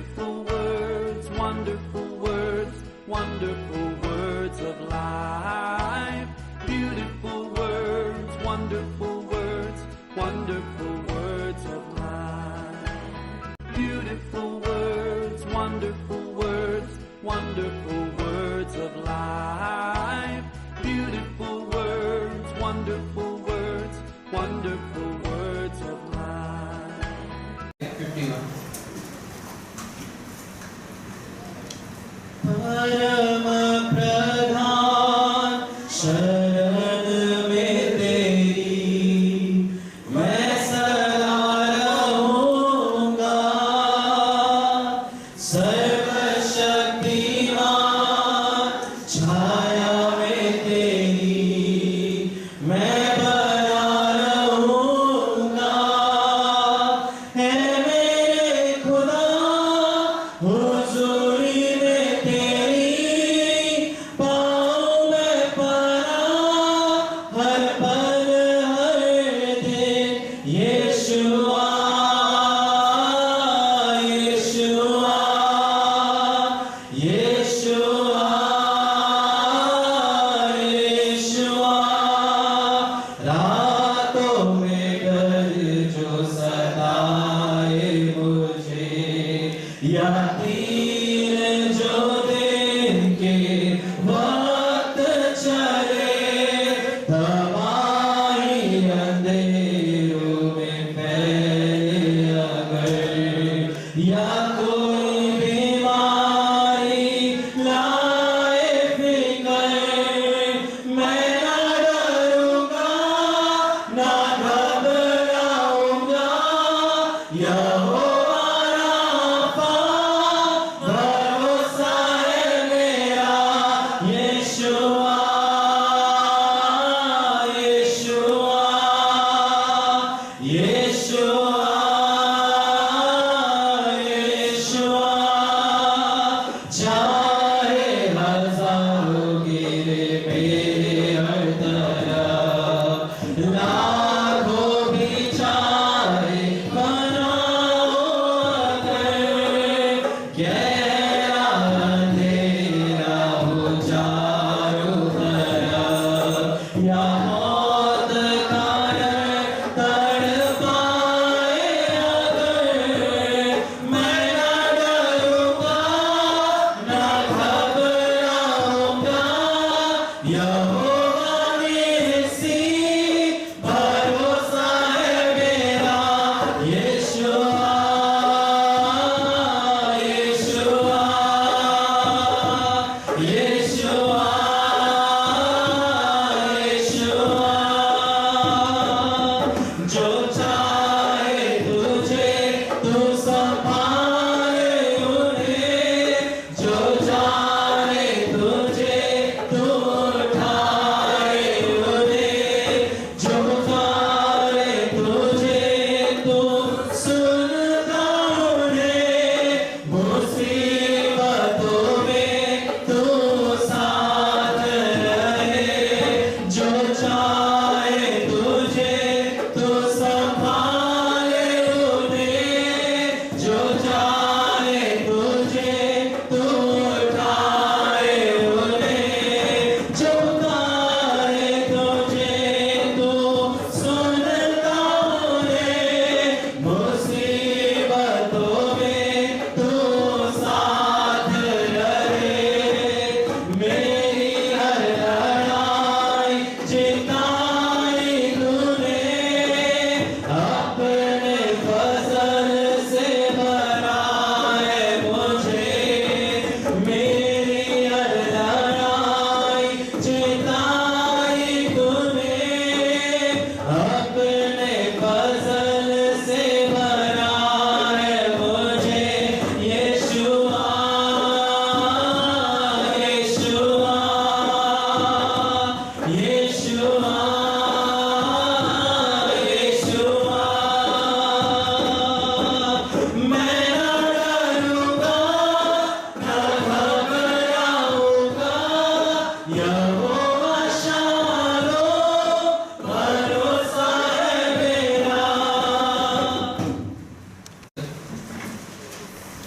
Beautiful words, wonderful words, wonderful words of life. Beautiful words, wonderful words, wonderful words of life. Beautiful words, wonderful words, wonderful words of life. Beautiful words, wonderful words, wonderful words of life. 51. परम प्रधान शरण में तेरी मैं सदा रहूंगा। सर्वशक्तिमान छाया में तेरी मैं बना रहूंगा। है मेरे खुदा हुजूरी में तेरी पाऊं मैं पनाह हर पल हर दिन। यीशुआ यीशुआ यीशुआ यीशुआ रातों में डर जो सताए मुझे या तीर जो दिन के वक्त चले तबाही अंधेरों में फैले अगर या कोई बीमारी लाए फिकर मैं ना डरूंगा ना घबराऊंगा। यहोवा राफा भरोसा है मेरा। यीशुआ यीशुआ यीशुआ यीशुआ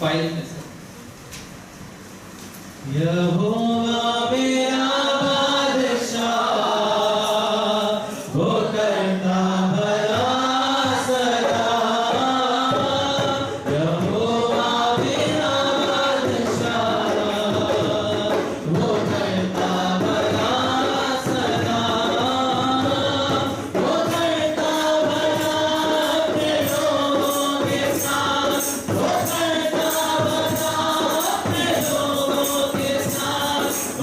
5 में से यहोवा मेरा बादशाह वो करता भला सदा यहोवा मेरा बादशाह वो करता भला सदा वो करता भला अपने लोगों के साथ वो करता भला अपने लोगों के साथ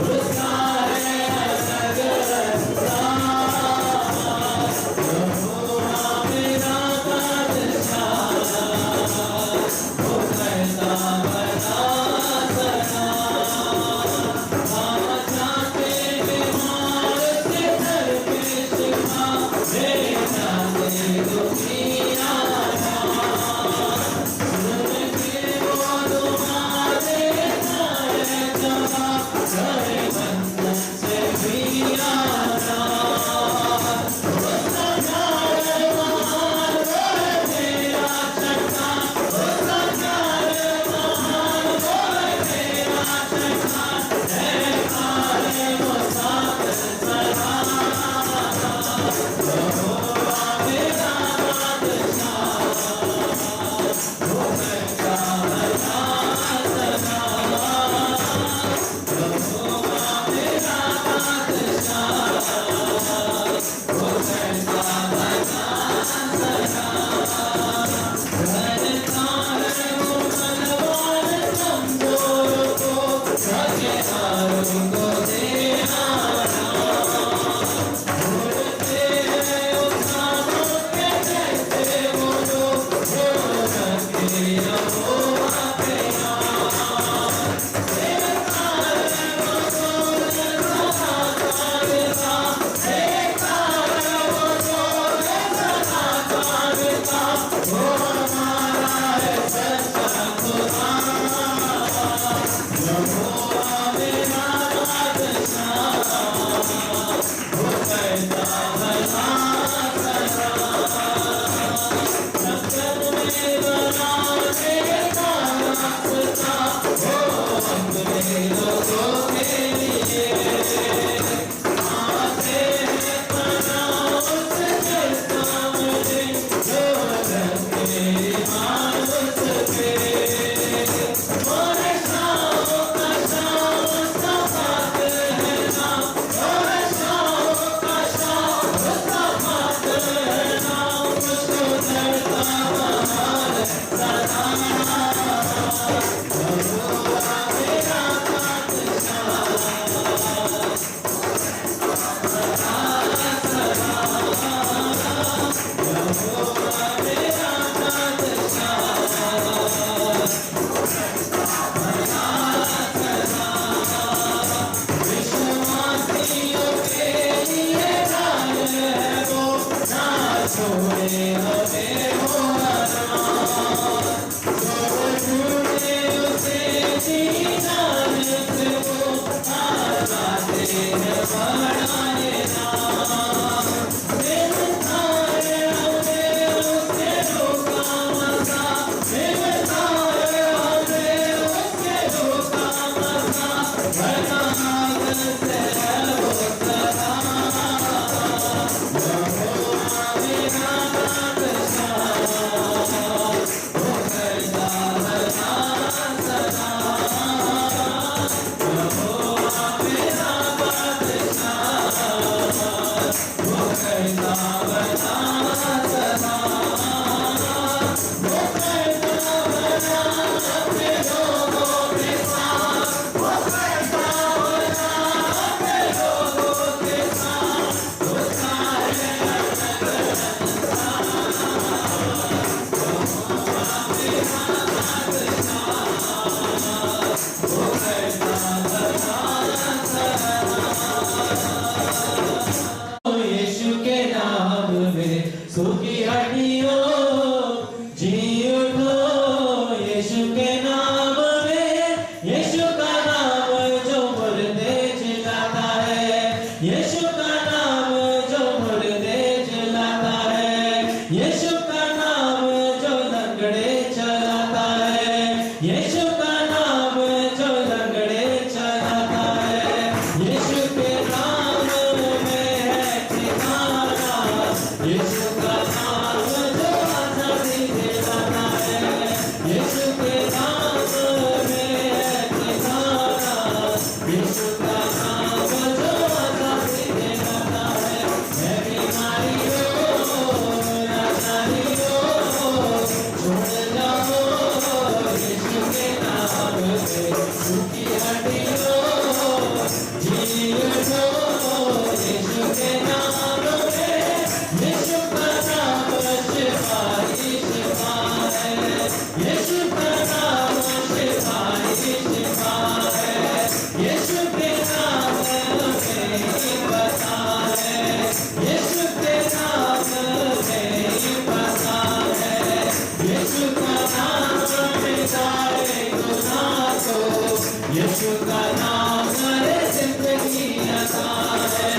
यीशु का नाम हर जिंदगी आसान है,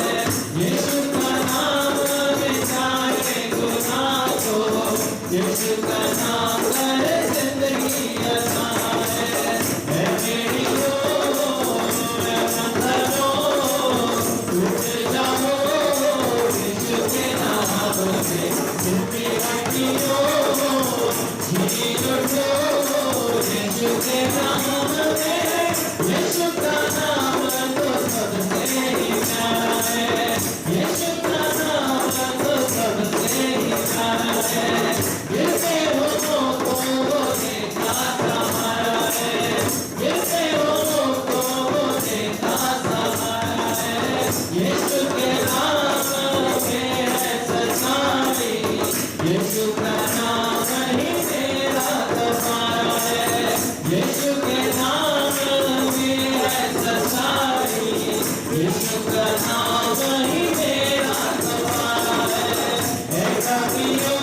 यीशु का नाम मिटाए गुनाह को, यीशु का नाम हर जिंदगी आसान है। मेरी रो मैं बंधनो टूट जाओ यीशु के नाम से, जिंदगी हटियो जी उठो यीशु के नाम में, यीशु का नाम तो सबसे ही प्यारा है, यीशु का नाम तो सबसे ही प्यारा है। गिरते हो को वो देखा सहारा है, गिरते हो को वो देखा सहारा है। यीशु के नाम में है सच्चाई, यीशु का नाम ही मेरा सहारा है, यीशु के नाम में है सच्चाई, यीशु का नाम ही मेरा सहारा है। कभियो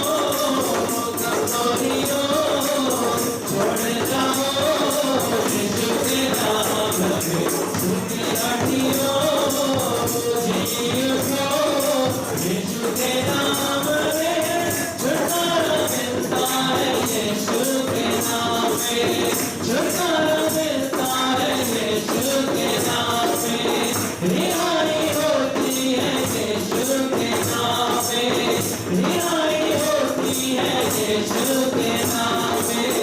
कभियो छोड़ जाओ यीशु के नाम में, सुखी हटियो जी उठो यीशु के नाम में, छुटकारा मिलता है यीशु के नाम में, छुटकारा मिलता है यीशु के नाम में, रिहाई होती है यीशु के नाम में, रिहाई होती है यीशु के नाम में।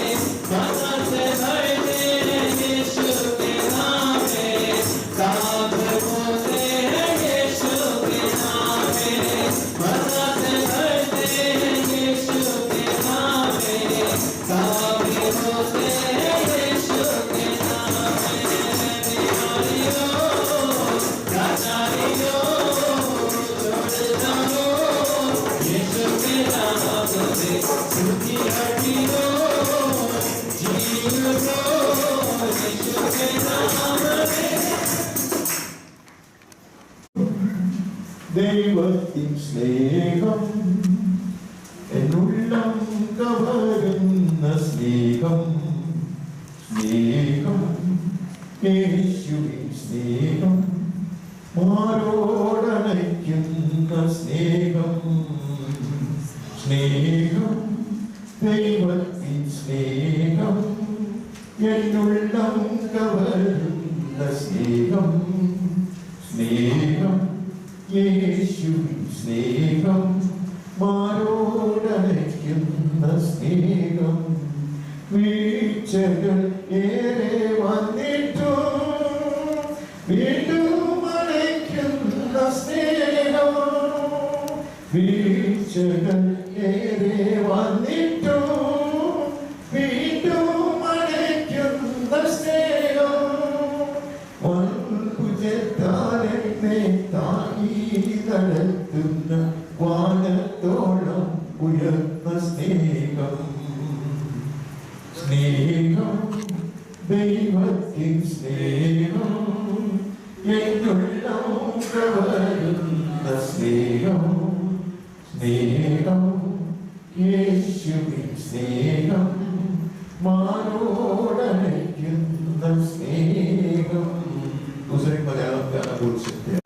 बदला से भरते हैं यीशु के नाम में, साफ होते हैं यीशु के नाम में, बदला से भरते हैं यीशु के नाम में, साफ होते हैं यीशु के नाम में। बीमारियों लाचारियों छोड़ जाओ यीशु के नाम से, सुखी हटियो जी उठो यीशु के नाम में। ദൈവത്തിൻ സ്നേഹം എന്നുള്ളം കവരുന്ന സ്നേഹം, സ്നേഹം യേശുവിൻ സ്നേഹം, മാറോടണയ്ക്കുന്ന സ്നേഹം, സ്നേഹം ദൈവത്തിൻ സ്നേഹം എന്നുള്ളം കവരുന്ന സ്നേഹം, സ്നേഹം യേശുവിൻ സ്നേഹം, മാറോടണയ്ക്കുന്ന സ്നേഹം. വീഴ്ചകൾ ഏറെ വന്നിട്ടും വീണ്ടും അണയ്ക്കുന്ന സ്നേഹം, വീഴ്ചകൾ ഏറെ വന്നിട്ടും വീണ്ടും അണയ്ക്കുന്ന സ്നേഹം. വൻഭുജത്താലെന്നെ താങ്ങി നടത്തുന്ന വാനത്തോളം ഉയർന്ന സ്നേഹം, സ്നേഹം ദൈവത്തിൻ സ്നേഹം എന്നുള്ളം കവരുന്ന സ്നേഹം, സ്നേഹം യേശുവിൻ സ്നേഹം, മാറോടണയ്ക്കുന്ന സ്നേഹം. दूसरे मलयालम गाना बोल सकते हैं।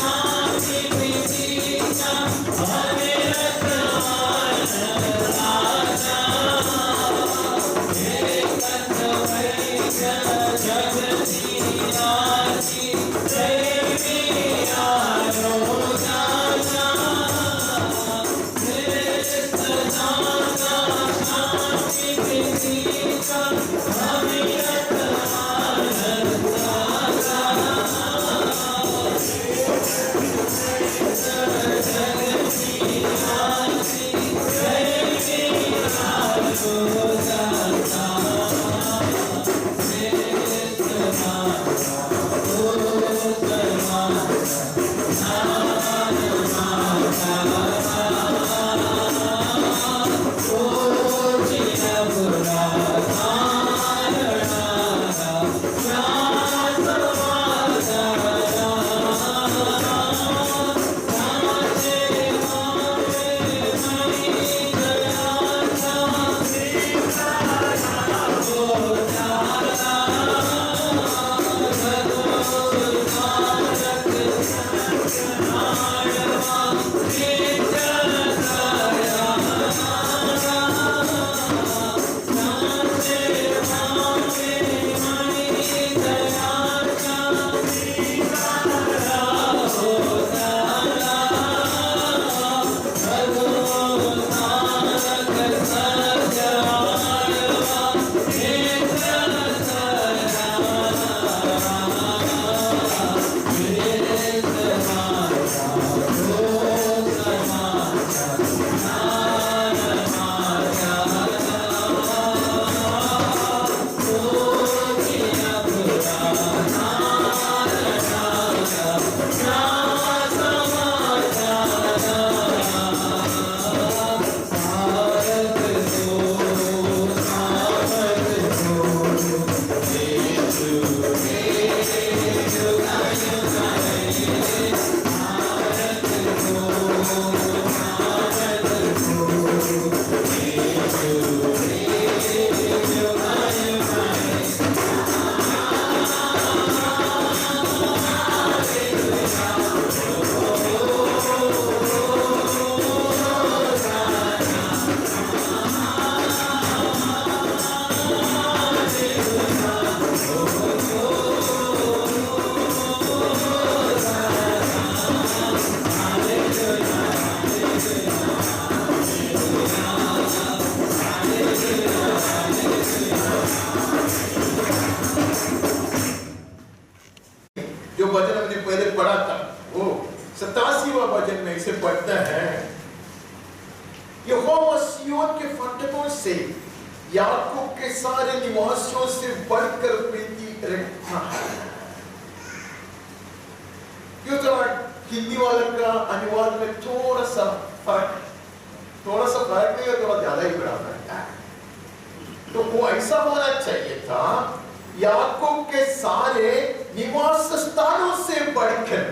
शांति 87वां वचन में इसे पढ़ते हैं, यहोवा सिय्योन के फाटकों से याकूब के सारे निवासियों से बढ़कर प्रीति रखता है। क्यों तो हिंदी वाले का अनुवाद में थोड़ा सा फर्क नहीं है, थोड़ा ज्यादा ही बराबर है। तो वो ऐसा होना चाहिए था, याकूब के सारे निवास स्थानों से बढ़कर।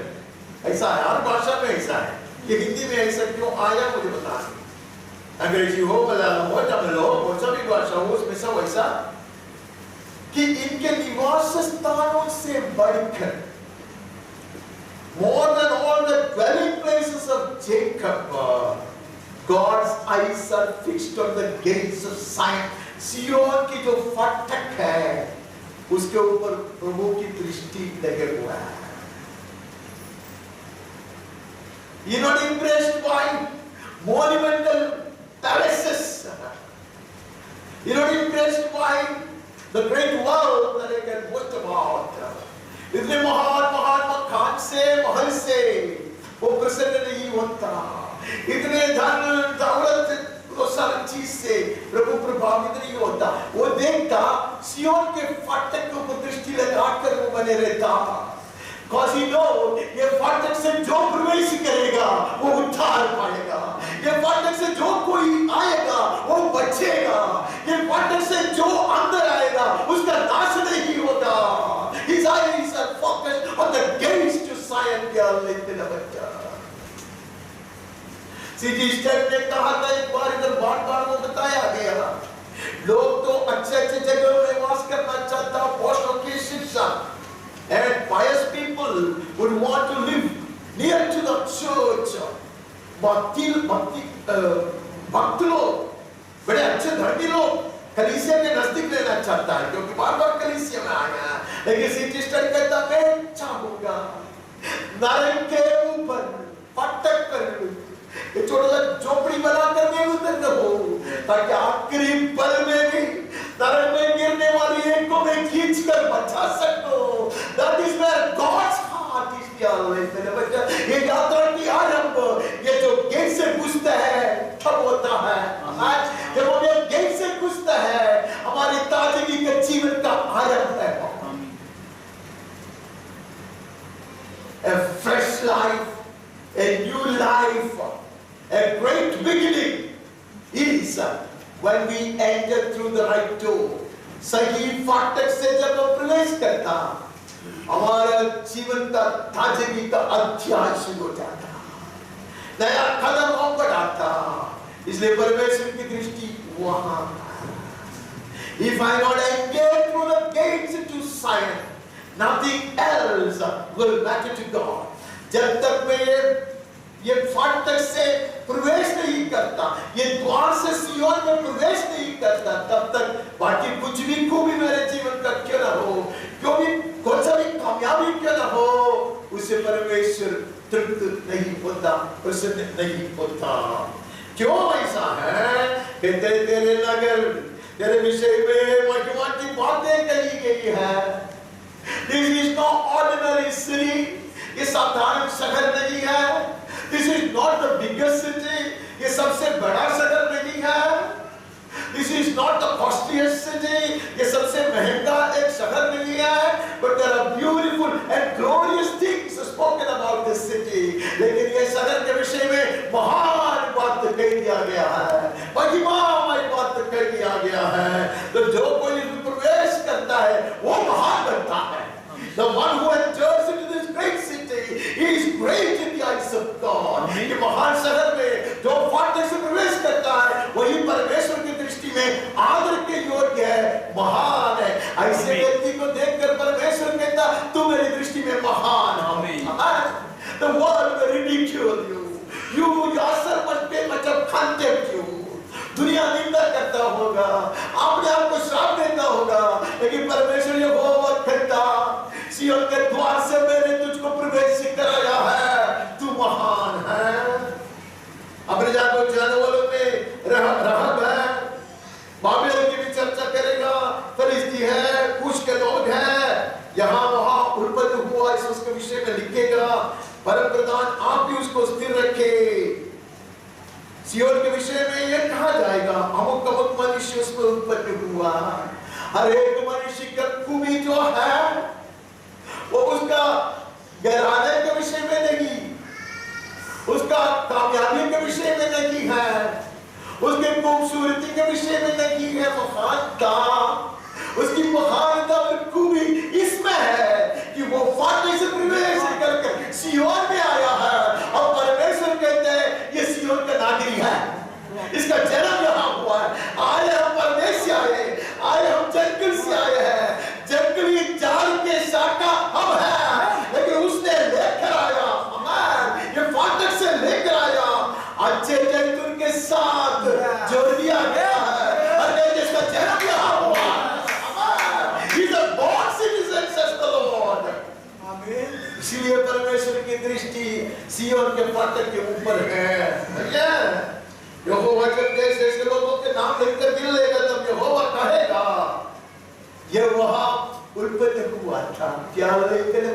ऐसा है, हर भाषा में ऐसा है। ये हिंदी में ऐसा क्यों आया मुझे बताना। अंग्रेजी हो, मलयालम हो, तमिल हो, और सभी भाषा हो, उसमें सब ऐसा कि इनके निवास स्थानों से बढ़कर, more than all the dwelling places of Jacob, God's eyes are fixed on the gates of Zion. सिय्योन की जो फाटक है उसके ऊपर प्रभु की दृष्टि लगे हुआ है। You're not impressed by monumental palaces. You're not impressed by the great world that they can boast about. इतने महान मकान से, महल से वो प्रसन्न नहीं होता। इतने धन दौलत तो सारी चीज से प्रभु प्रभावित नहीं होता। वो देखता सिय्योन के फाटक के ऊपर दृष्टि लगाकर वो बने रहता। Cause he knows ये फाटक से जो प्रवेश करेगा वो उद्धार पाएगा। ये फाटक से जो कोई आएगा वो बचेगा। ये फाटक से जो अंदर आएगा उसका नाश नहीं होगा। His eyes are focused on the gates to Zion. क्या लेते ना बच्चा। सीधी स्टेप ने कहा था एक बार, इधर बार वो बताया गया, लोग तो अच्छे जगहों में वास करना चाहता, पोस्ट लोकेशन सा, and pious people would want to live near to the church. भक्त लोग, बड़े अच्छे धर्मी लोग कलीसिया के नजदीक रहना चाहता है, क्योंकि बार कलीसिया में आया। लेकिन सीधी स्टेप कहता मैं चाहूंगा नरक के ऊपर फाटक पर ये छोटा सा झोपड़ी बनाकर मैं उतर रहूं, ताकि आखिरी पल में भी नरक में गिरने वाली एक को मैं खींच कर बचा सकूं। That is where God's heart is. मेरे बच्चा, ये यात्रा की आरंभ ये जो गेट से घुसता है तब होता है। जब वो गेट से घुसता है हमारी ताजगी के जीवन का आरंभ है। A fresh life, a new life, a great beginning is when we enter through the right door. सही फाटक से जब हम प्रवेश करता हमारा जीवन का ताजगी का अध्याय शुरू हो जाता, नया कदम हम बढ़ाता। इसलिए परमेश्वर की दृष्टि वहां। If I not engage through the gates into Zion, nothing else will matter to God. जब तक मैं ये फाटक से प्रवेश नहीं करता, ये द्वार से सिय्योन में प्रवेश नहीं करता, तब तक बाकी कुछ भी खूबी मेरे जीवन का क्यों ना हो, क्यों भी कौन सा भी कामयाबी क्यों ना हो, उसे परमेश्वर तृप्त नहीं होता, प्रसन्न नहीं होता। क्यों ऐसा है कि तेरे नगर, तेरे विषय में महिमा की बातें कही गई है। This is no ordinary city. ये साधारण शहर नहीं है। This is not the biggest city. ये सबसे बड़ा शहर नहीं है। This is not the costliest city. ये सबसे महंगा एक शहर नहीं है। But there are beautiful and glorious things spoken about this city. लेकिन ये शहर के विषय में महान बात कह दिया गया है, महिमामय बात कह दिया गया है। तो जो कोई इसमें प्रवेश करता है वो महान बनता है। The one who enters into this great city is great in the eyes of God. ये महान शहर में जो फाटक से प्रवेश करता है वही परमेश्वर की दृष्टि में आदर के योग्य है, महान है। ऐसे व्यक्ति को देखकर परमेश्वर कहता तू मेरी दृष्टि में महान है। The world will ridicule you. You yourself must pay much of contempt you. दुनिया निंदा करता होगा, अपने आप को श्राप देता होगा, लेकिन परमेश्वर ये बहुत कहता सिय्योन के द्वार से मैंने तुझको प्रवेश कराया है, तू महान है। अपने जानो जाने वालों में रहब है, बाबिल की भी चर्चा करेगा, फलिस्ती है, कुश के लोग हैं, यहाँ वहाँ उत्पन्न हुआ इस उसके विषय में लिखेगा। परम प्रधान आप भी को स्थिर रखे। सियोन के विषय में यह कहा जाएगा, अमुक अमुक मनुष्य उसमें उत्पन्न हुआ। हर एक मनुष्य का खूबी जो है वो उसका घराने के विषय में नहीं, उसका कामयाबी के विषय में नहीं है, उसके खूबसूरती के विषय में नहीं है, महानता, उसकी महानता और खूबी इसमें है कि वो फाटक से प्रवेश करके सियोन में आया है। और परमेश्वर कहते हैं ये सियोन का नागरिक है, इसका जन्म यहाँ हुआ है। आए हम परदेश से आए हम जंगल से आए हैं, जंगली झाड़ के शाखा हम हैं, लेकिन उसने लेकर आया हमें, ये फाटक से लेकर आया, अच्छे जैतून के साथ जोड़ दिया गया है। और जिसका जन्म यहाँ हुआ, He's a born citizen, says the Lord. इसलिए परमेश्वर की दृष्टि सियोन के फाटक के ऊपर है। यहोवा जब देश देश के लोगों के नाम लेकर दिल लेगा तब यहोवा कहेगा ये वहां उत्पन्न हुआ था। क्या लेकर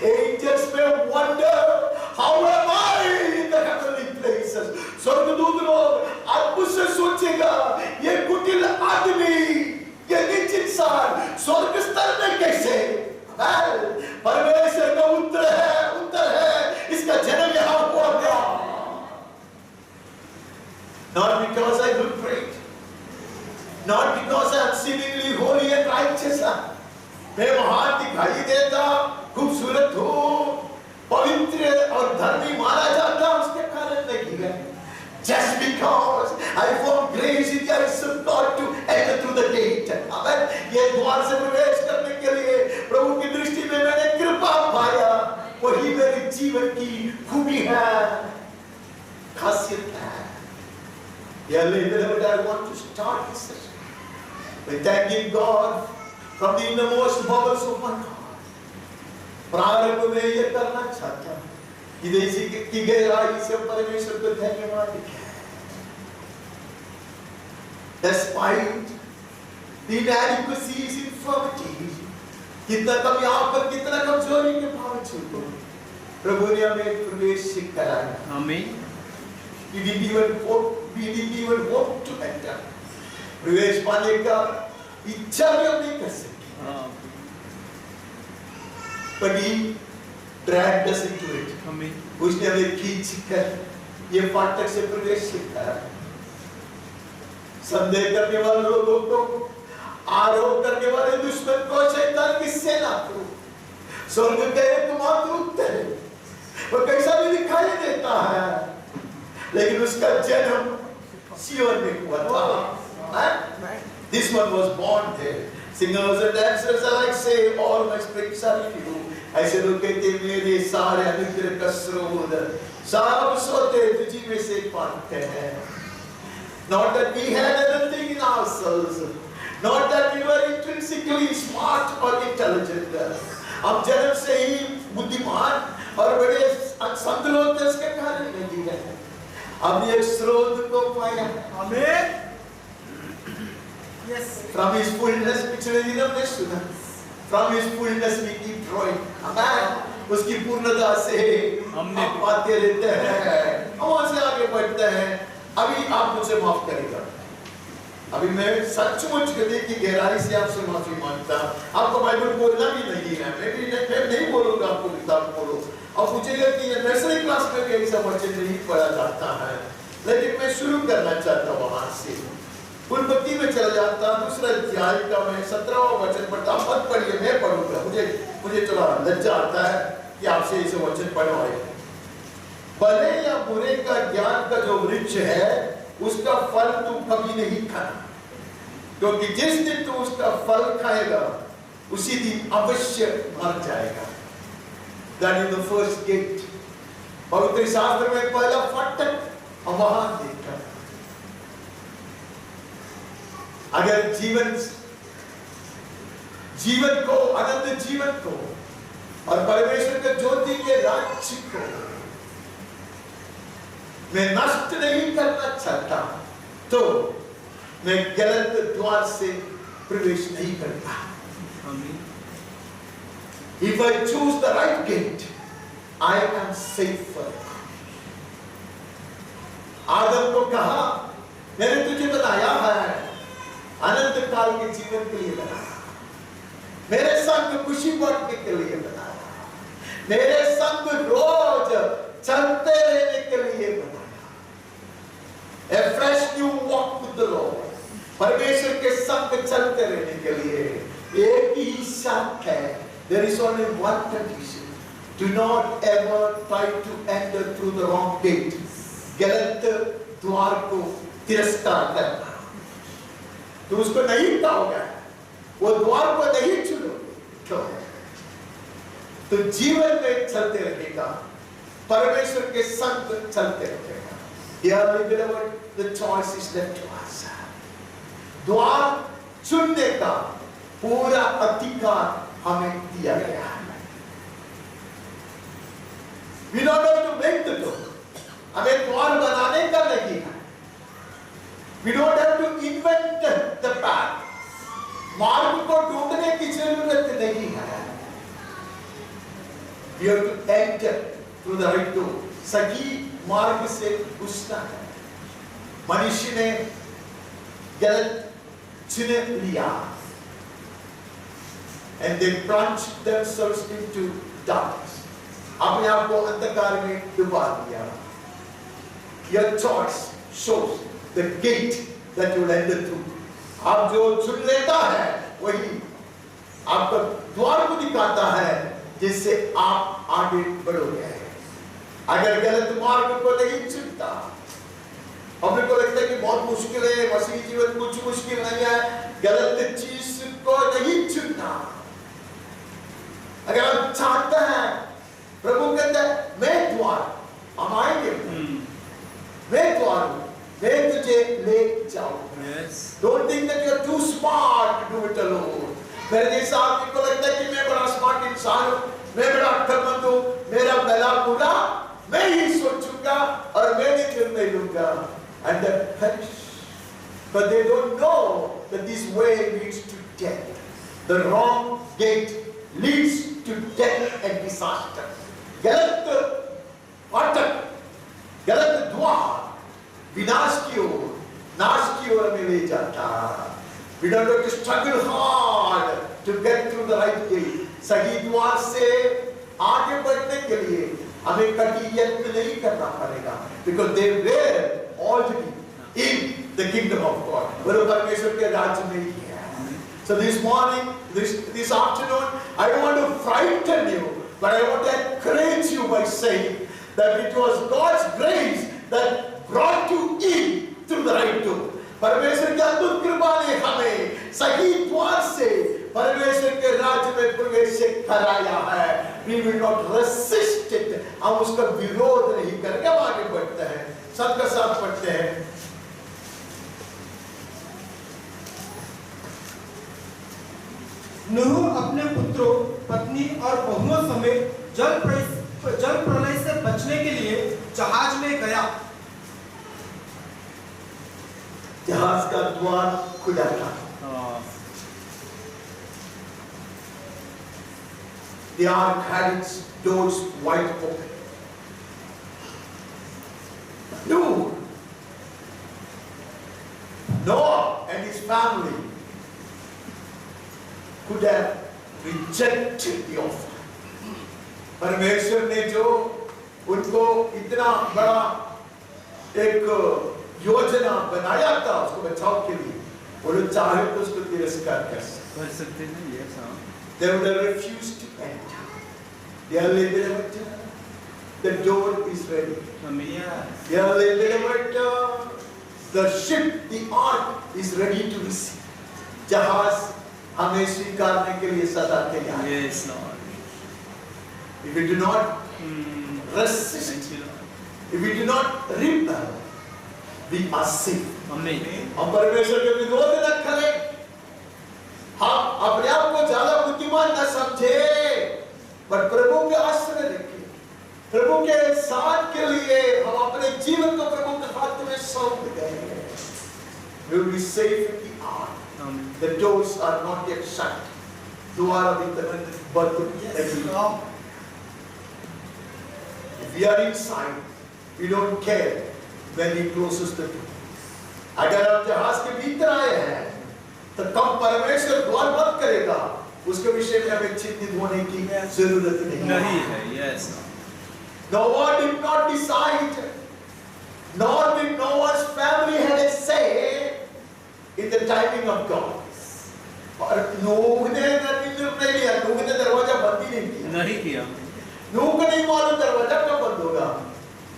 angels may wonder how am I in the heavenly places। स्वर्गदूत लोग अद्भुत से सोचेगा ये कुटिल आदमी, ये नीच इंसान स्वर्ग स्तर में कैसे। परमेश्वर का उत्तर है इसका जन्म यहाँ हुआ था। Not because I look great, not because I am seemingly holy and righteous, मैं महान दिखाई देता, खूबसूरत हो, पवित्र और धर्मी माना जाता, उसके कारण नहीं है। Just because I found grace in the eyes of God to enter through the gate, अगर ये द्वार से प्रवेश करने के लिए प्रभु की दृष्टि में मैंने कृपा पाया, वही मेरे जीवन की खूबी है, खासियत है। Beloved, I want to start this session by thanking God from the innermost bowels of my heart. प्रारंभ में ये करना चाहता हूँ कि देशी की गहराई से परमेश्वर को धन्यवाद दें। Despite the inadequacies, infirmities, कितना कम यहाँ पर कितना कमजोरी के बावजूद प्रभु ने हमें प्रवेश कराया। आमीन। We didn't even hope to enter. प्रवेश पाने का इच्छा भी हम नहीं कर सकते। But he dragged us into it. उसने हमें खींच कर ये फाटक से प्रवेश कराया। संदेह करने वाले लोगों को, आरोप करने वाले दुश्मन को, शैतान की सेना को स्वर्ग का एकमात्र उत्तर है। वो कैसा भी दिखाई देता है, लेकिन उसका जन्म सियोन में हुआ था। This one was born there. Singers and dancers alike say, all my springs are in you. ऐसे लोग कहते मेरे सारे अनुग्रह का स्रोत सब सोते तुझी में से पाते हैं। Not that we had anything in ourselves, not that we were intrinsically smart or intelligent. हम जन्म से ही बुद्धिमान और बड़े संत लोग थे, उसके कारण नहीं है। हमने एक स्रोत को पाया। आमीन। Yes. From His fullness, पिछले दिनों में सुना। From His fullness we keep drawing. आमीन। उसकी पूर्णता से हम पाते रहते हैं, हम वहाँ से आगे बढ़ते हैं। अभी आप मुझे माफ करेगा। अभी मैं सचमुच हृदय की गहराई से आपसे माफी मांगता। आपको बाइबल बोलना भी नहीं है, मैं नहीं बोलूँगा आपको किताब बोलो। अब पूछेगा कि नर्सरी क्लास में भी ऐसा वचन नहीं पढ़ा जाता है, लेकिन मैं शुरू करना चाहता हूँ वहाँ से। उत्पत्ति में चला जाता, दूसरा अध्याय का मैं 17वां वचन पढ़ता। मत पढ़िए, मैं पढ़ूंगा। मुझे थोड़ा लज्जा आता है कि आपसे इसे वचन पढ़वाए। भले या बुरे का ज्ञान का जो वृक्ष है, उसका फल तू कभी नहीं खाना, क्योंकि जिस दिन तू उसका फल खाएगा उसी दिन अवश्य मर जाएगा। That is the first gate. पवित्र शास्त्र में पहला फाटक वहां देखा। अगर जीवन को, अनंत जीवन को और परमेश्वर के ज्योति के राज्य को मैं नष्ट नहीं करना चाहता, तो मैं गलत द्वार से प्रवेश नहीं करता। If I choose the right gate, I am safer. आदम को कहा, मैंने तुझे बनाया है अनंत काल के जीवन के लिए बनाया, मेरे संग खुशी बांटने के लिए बनाया, मेरे संग रोज चलते रहने के लिए बनाया। A fresh new walk with the Lord, परमेश्वर के संग चलते रहने के लिए एक ही शर्त है, there is only one condition, do not ever try to enter through the wrong gate, गलत द्वार को तिरस्कार करना। तो उसको नहीं पाओगे, वो द्वार को नहीं चुनोगे, क्यों? तो जीवन में चलते रहेगा, परमेश्वर के संग चलते रहेगा। Dearly beloved, the choice is left to us. द्वार चुनने का पूरा अधिकार हमें दिया गया है। We don't have to make the door. हमें द्वार बनाने का नहीं है। We don't have to invent the path. मार्ग को ढूंढने की जरूरत नहीं है। We have to enter through the right door. सही मार्ग से घुसना है। मनुष्य ने गलत चुन लिया, and they plunged themselves into darkness. अपने आप को अंधकार में डुबा दिया। Your choice shows the gate that you will enter through. आप जो चुन लेता है, वही आपका द्वार को दिखाता है, जिससे आप आगे बढ़ोगे। अगर गलत मार्ग को नहीं चुनता, अपने को लगता है कि बहुत मुश्किल है, मसीही जीवन कुछ मुश्किल नहीं है, गलत चीज को नहीं चुनना। अगर आप चाहते हैं, प्रभु कहता है मैं द्वार, हम आएंगे, मैं द्वार हूं, मैं तुझे ले जाऊंगा। Don't think that you are too smart to do it alone. मेरे जैसा आदमी को लगता है कि मैं बड़ा स्मार्ट इंसान हूं, मैं बड़ा अक्लमंद हूं, मेरा भला बुरा मैं ही सोचूंगा और मैं ही निर्णय लूंगा, and they perish. But they don't know that this way leads to death. The wrong gate leads to death and disaster. गलत फाटक, गलत द्वार विनाश की ओर, नाश की ओर हमें ले जाता। We don't have to struggle hard to get through the right gate. सही द्वार से आगे बढ़ने के लिए हमें कठिन यत्न नहीं करना पड़ेगा, because they were already in the kingdom of God. वो परमेश्वर के राज्य में ही है। So this morning, this afternoon, I don't want to frighten you, but I want to encourage you by saying that it was God's grace that brought you in through the right door. परमेश्वर की अद्भुत कृपा ने हमें सही द्वार से परमेश्वर के राज्य में प्रवेश कराया है। We will not resist it. हम उसका विरोध नहीं करेंगे, हम आगे बढ़ते हैं, सबका साथ पढ़ते हैं। नूह अपने पुत्रों, पत्नी और बहुओं समेत जल प्रलय से बचने के लिए जहाज में गया। जहाज का द्वार खुला था। The ark had its doors wide open. Noah and his family could have rejected the offer. परमेश्वर ने जो उनको इतना बड़ा एक योजना बनाया था उसको बचाव के लिए, वो लोग चाहे तो उसको तिरस्कार कर सकते हैं। They would have refused to enter. Dearly beloved, the door is ready. Dearly beloved, the ship, the ark is ready to receive. जहाज हमें स्वीकारने के लिए सदा तैयार है। Yes, Lord. If we do not resist, if we do not rebel, we are safe. Amen. हम परमेश्वर के विरोध न करें, हम अपने आप को ज्यादा बुद्धिमान न समझे, पर प्रभु के आश्रय रखें। प्रभु के साथ के लिए हम अपने जीवन को प्रभु के हाथ में सौंप दें। We will be safe in the ark. The doors are not yet shut. द्वार अभी तक बंद नहीं। If we are inside, we don't care when he closes the door. अगर आप जहाज के भीतर आए हैं तो कब परमेश्वर द्वार बंद करेगा उसके विषय में हमें चिंतित होने की जरूरत नहीं है। Yes. Noah did not decide, nor did Noah's family had a say in the timing of God. और नूह ने निर्णय लिया, नूह ने दरवाजा बंद ही नहीं किया। नूह को नहीं मालूम दरवाजा कब बंद होगा,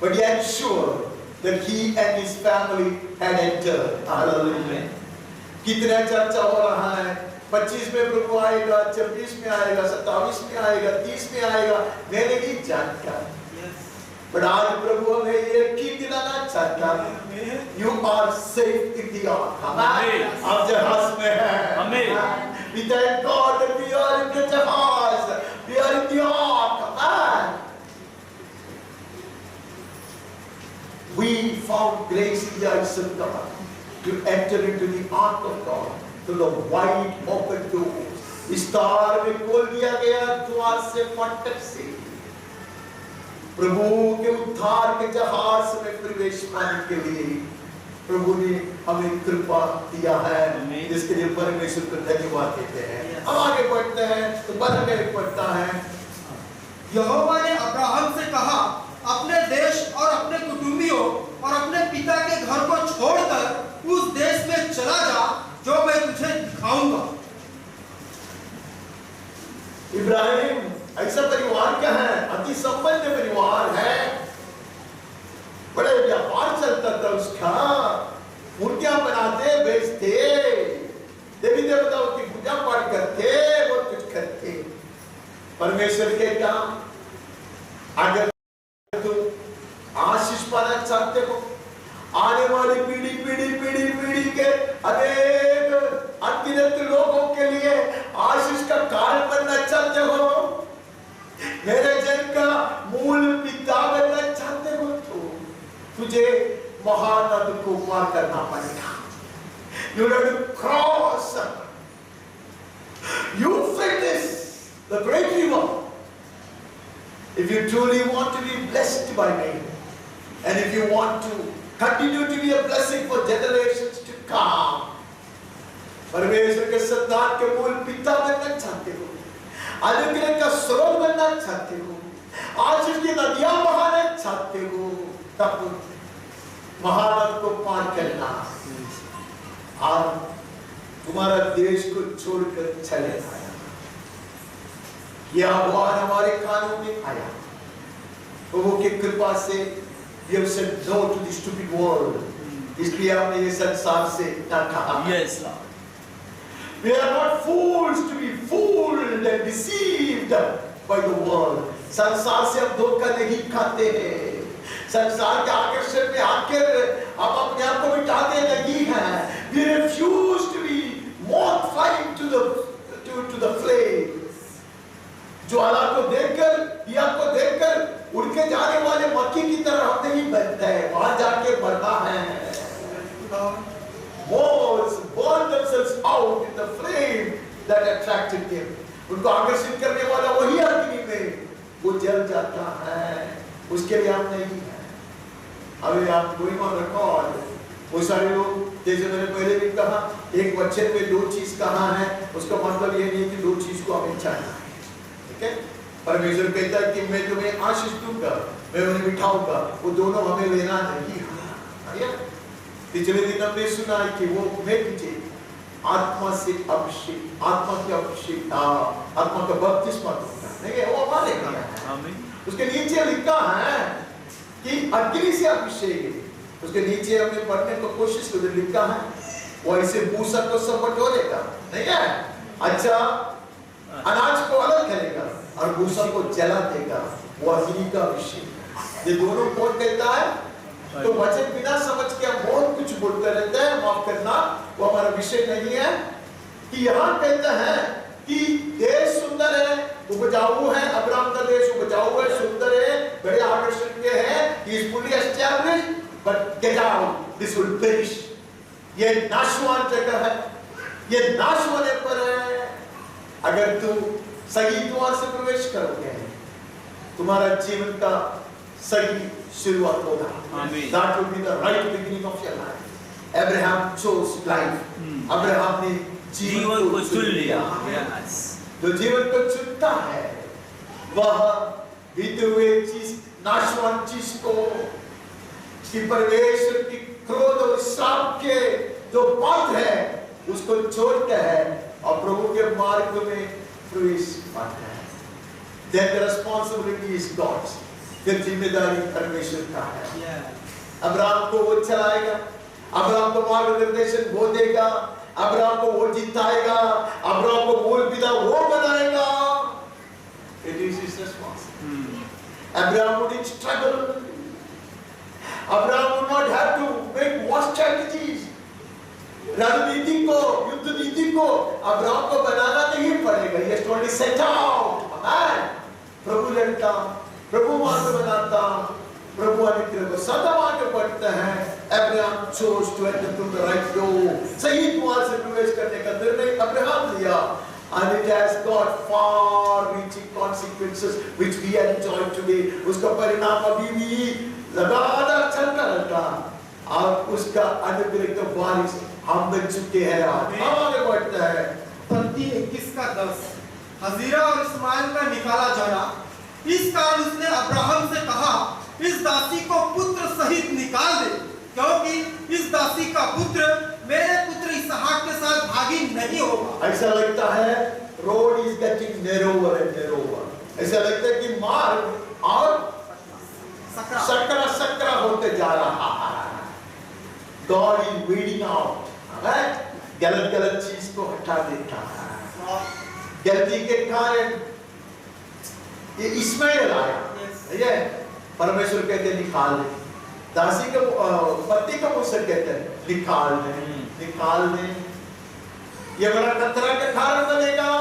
but he ensured that he and his family had entered. Hallelujah. कितना चर्चा हो रहा है, 25 में प्रभु आएगा, 26 में आएगा, 27 में आएगा, 30 में आएगा, मैं नहीं जानता। But आज प्रभु हमें ये की दिलाना चाहता है, you are safe in the ark. आप जहाज में हैं। We thank God that we are in the जहाज, we are in the ark. We found grace in the eyes of God to enter into the ark of God through the wide open doors. विस्तार में खोल दिया गया द्वार से, फाटक से प्रभु के उद्धार के जहाज में प्रवेश पाने के लिए प्रभु ने हमें कृपा दिया है, जिसके लिए परमेश्वर को धन्यवाद देते हैं। अब आगे बढ़ते हैं तो बरकत पढ़ता है, यहोवा ने अब्राहम से कहा, अपने देश और अपने कुटुंबियों और अपने पिता के घर को छोड़कर उस देश में चला जा जो मैं तुझे दिखाऊंगा। इब्राहिम ऐसा परिवार क्या है, अति संपन्न परिवार है, बड़े व्यापार चलता था उसका, मूर्तियां बनाते बेचते, देवी देवताओं की पूजा पाठ करते, बहुत कुछ करते। परमेश्वर के काम, अगर तुम आशीष पाना चाहते हो, आने वाली पीढ़ी के अनेक अनगिनत लोगों के लिए आशीष का कारण बनना चाहते हो, मेरे जन का मूल पिता बनना चाहते हो, तो तुझे महानद को पार करना पड़ेगा। You have to cross. You fitness the great river. If you truly want to be blessed by me, and if you want to continue to be a blessing for generations to come, परमेश्वर के संतान के मूल पिता बनना चाहते हो, अनुग्रह का स्रोत बनना चाहते हो, आशीष की नदियां बहाना चाहते हो, तब महानद को पार करना और तुम्हारा देश को छोड़कर चले आया। यह आह्वान हमारे कानों में आया, प्रभु की कृपा से we have said no to the stupid world, इसलिए हमने ये संसार से ना कहा। Yes, Lord. We are not fools to be fooled and deceived by the world. संसार से हम धोखा नहीं खाते हैं, संसार के आकर्षण में आकर हम अपने आप को मिटाते नहीं हैं। We refuse to be mortified to the flame. ज्वाला को देखकर, दिया को देखकर उड़ के जाने वाले मक्खी की तरह हम नहीं बनते हैं, वहां जाके मरना है। Moths burn themselves out in the flame that attracted them. उनको आकर्षित करने वाला वही अग्नि में वो जल जाता है, उसके लिए हम नहीं है। अभी आप गोइंग ऑन रिकॉर्ड, वो सारे लोग, जैसे मैंने पहले भी कहा, एक बच्चे में दो चीज कहाँ है, उसका मतलब ये नहीं कि दो चीज को हमें चाहना है, ठीक है? परमेश्वर कहता है कि मैं तुम्हें आशीष दूंगा, मैं उन्हें बिठाऊंगा, वो दोनों हमें लेना नहीं है। पिछले दिन हमने सुना है कि वो मैं तुझे आत्मा से अभिषेक, आत्मा के अभिषेक, आत्मा का बपतिस्मा दूंगा, नहीं है? वो हमारे लिए है। उसके नीचे लिखा है कि अग्नि से अभिषेक, उसके नीचे हमने पढ़ने को कोशिश की, लिखा है वो ऐसे मूसा को सब बटोरेगा, नहीं है? अच्छा, अनाज को अलग करेगा और मूसा को जला देगा, वो अग्नि का अभिषेक। ये दोनों कौन कहता है? तो वचन बिना समझ के हम बहुत कुछ बोलते रहते हैं, माफ करना, वो हमारा विषय नहीं है। कि यहाँ कहता है कि देश सुंदर है, उपजाऊ है, अब्राहम का देश उपजाऊ है, सुंदर है, बड़े आकर्षण के है, he is fully established, but get out, this will perish. ये नाशवान जगह है, ये नाश होने पर है। अगर तुम सही द्वार से प्रवेश करोगे, तुम्हारा जीवन का सही शुरुआत होगा. That will be the right beginning of your life. Abraham chose life. Abraham ने जीवन को चुन लिया. जो जीवन को चुनता है वह बीते हुए चीज, नाशवान चीज को, कि परमेश्वर की क्रोध और श्राप के जो पथ है उसको छोड़ता है और प्रभु के मार्ग में प्रवेश पाता है. Then the responsibility is God's. फिर जिम्मेदारी परमेश्वर का है. अब्राहम को वो चलाएगा, अब्राहम को मार्गदर्शन वो देगा, अब्राहम को वो जिताएगा, अब्राहम को मूल पिता वो बनाएगा. It is his responsibility. Abraham wouldn't struggle. Abraham would not have to make war strategies. रणनीति को, युद्ध नीति को अब्राहम को बनाना नहीं पड़ेगा. He has only set out. Amen. प्रभु लड़ता, प्रभु मार्ग बनाता, प्रभु अनुग्रह को सदा आगे बढ़ते हैं. Abraham chose to enter through the right door. सही द्वार से प्रवेश करने का निर्णय अब्राहम लिया. And it has got far-reaching consequences which we enjoy today. उसका परिणाम अभी भी लगातार चलता रहता और उसका अनुग्रह का बारिश हम बन चुके हैं. हम आगे बढ़ते हैं. उत्पत्ति 21:10 हजीरा और इस्माइल का निकाला जाना. इस कारण उसने अब्राहम से कहा, इस दासी को पुत्र सहित निकाल दे, क्योंकि इस दासी का पुत्र मेरे पुत्र इसहाक के साथ भागी नहीं होगा. ऐसा लगता है road is getting narrower and narrower. ऐसा लगता है कि मार्ग और सकरा होते जा रहा है. God is weeding out. गलत चीज को हटा देता है. गलती के कारण ये इस्माइल आया. परमेश्वर कहते निकाल दे. दासी को पति को मुझसे कहते हैं निकाल दे. ये बड़ा खतरा का कारण बनेगा.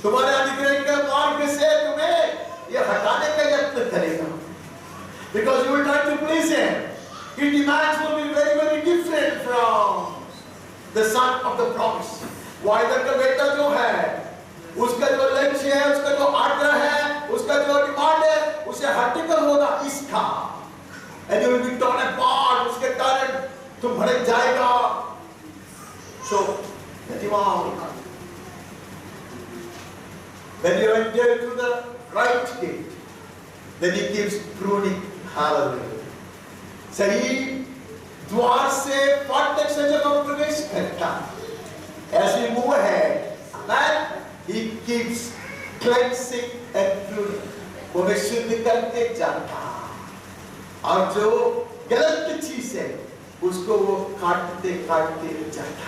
तुम्हारे अनुग्रह के मार्ग से तुम्हें ये हटाने का यत्न करेगा. Because you will try to please him. His demands will be very, very different from the son of the promise. वायदा का बेटा जो है, उसका जो लक्ष्य है, उसका जो आग्रह है, उसका जो डिमांड है, उसे हटकर होगा इसका. And you will be torn apart. उसके कारण तुम भड़क जाएगा. So, when you enter to the right gate, then he gives pruning. Hallelujah. सही द्वार से फाटक से जब हम प्रवेश करता, as we move ahead, man, he keeps cleansing and pruning. वो हमें शुद्ध करते जाता. और जो गलत चीज है उसको वो काटते जाता.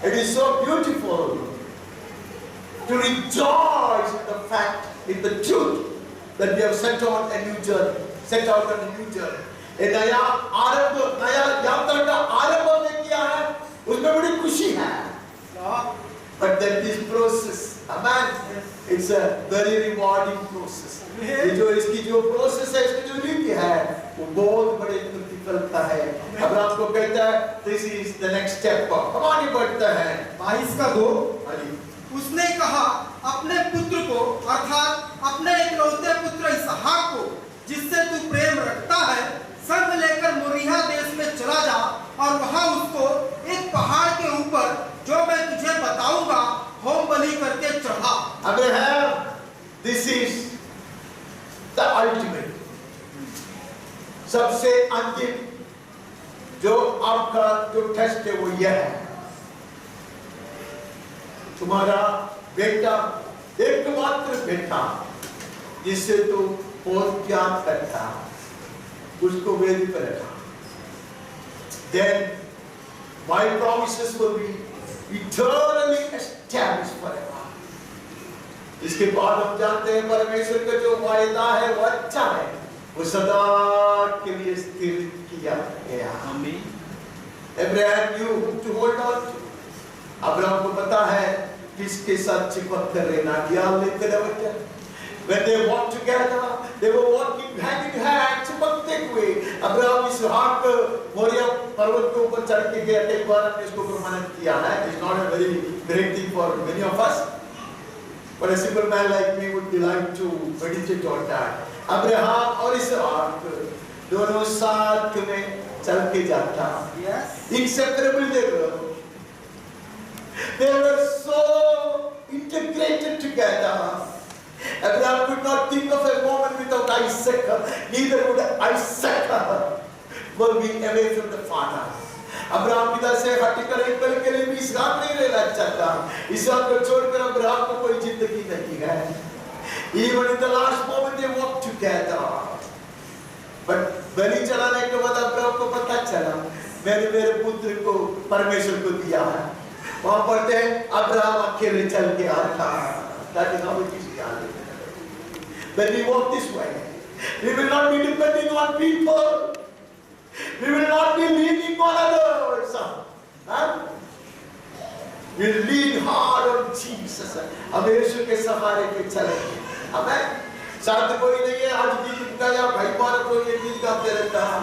It is so beautiful to rejoice in the fact, in the truth that we have set out on a new journey. एक नया यात्रा का आरंभ हमने किया है, उसमें बड़ी खुशी है. But then this process, amen, it's a very rewarding process. ये जो इसकी जो प्रोसेस है, इसकी जो रीति है, वो बहुत बड़े प्रतिफलता है. अब्राहम को कहता है, this is the next step. हम आगे बढ़ते हैं. 22:2 उसने कहा, अपने पुत्र को अर्थात अपने इकलौते पुत्र इसहाक को, जिससे तू प्रेम रखता है, संग लेकर मोरिया देश में चला जा और वहां उसको एक पहाड़ के ऊपर जो मैं तुझे बताऊंगा होम बलि करके चढ़ा. Abraham, this is the ultimate, सबसे अंतिम जो आपका जो टेस्ट है वो यह है. तुम्हारा बेटा, एकमात्र बेटा जिससे तू बहुत प्यार करता, उसको वेदी पर रखा. Then my promises will be eternally established forever. इसके बाद हम जानते हैं परमेश्वर का जो वायदा है वो अच्छा है, वो सदा के लिए स्थिर किया गया. आमीन. Abraham knew to hold on to. Abraham को पता है किसके साथ चिपक कर रहना. When they walked together, they were walking hand in hand, चिपकते हुए. अब्राहम इसहाक मोरिया पर्वत के ऊपर चढ़ के गया. कई बार हमने इसको प्रमाणित किया है. It's not a very great thing for many of us. But a simple man like me would delight to meditate on that. Abraham और इसहाक दोनों साथ में चल के जाता. Inseparable they were. They were so integrated together. Abraham could not think of a moment without Isaac. Neither would Isaac will be away from the father. Abraham पिता से हटकर एक पल के लिए भी इसहाक नहीं रहना चाहता. इसहाक को छोड़कर अब्राहम को कोई जिंदगी नहीं है. Even in the last moment they walked together. But बलि चढ़ाने के बाद अब्राहम को पता चला मैंने मेरे पुत्र को परमेश्वर को दिया है. वहाँ पढ़ते हैं अब्राहम अकेले चल के आता. That is how it is done. When we walk this way, we will not be depending on people. We will not be leaning on others. Huh? We will lean hard on Jesus. हम यीशु के सहारे पे चलेंगे. Amen. साथ कोई नहीं है आज गीत गाया भाई बार कोई ये गीत गाते रहता है.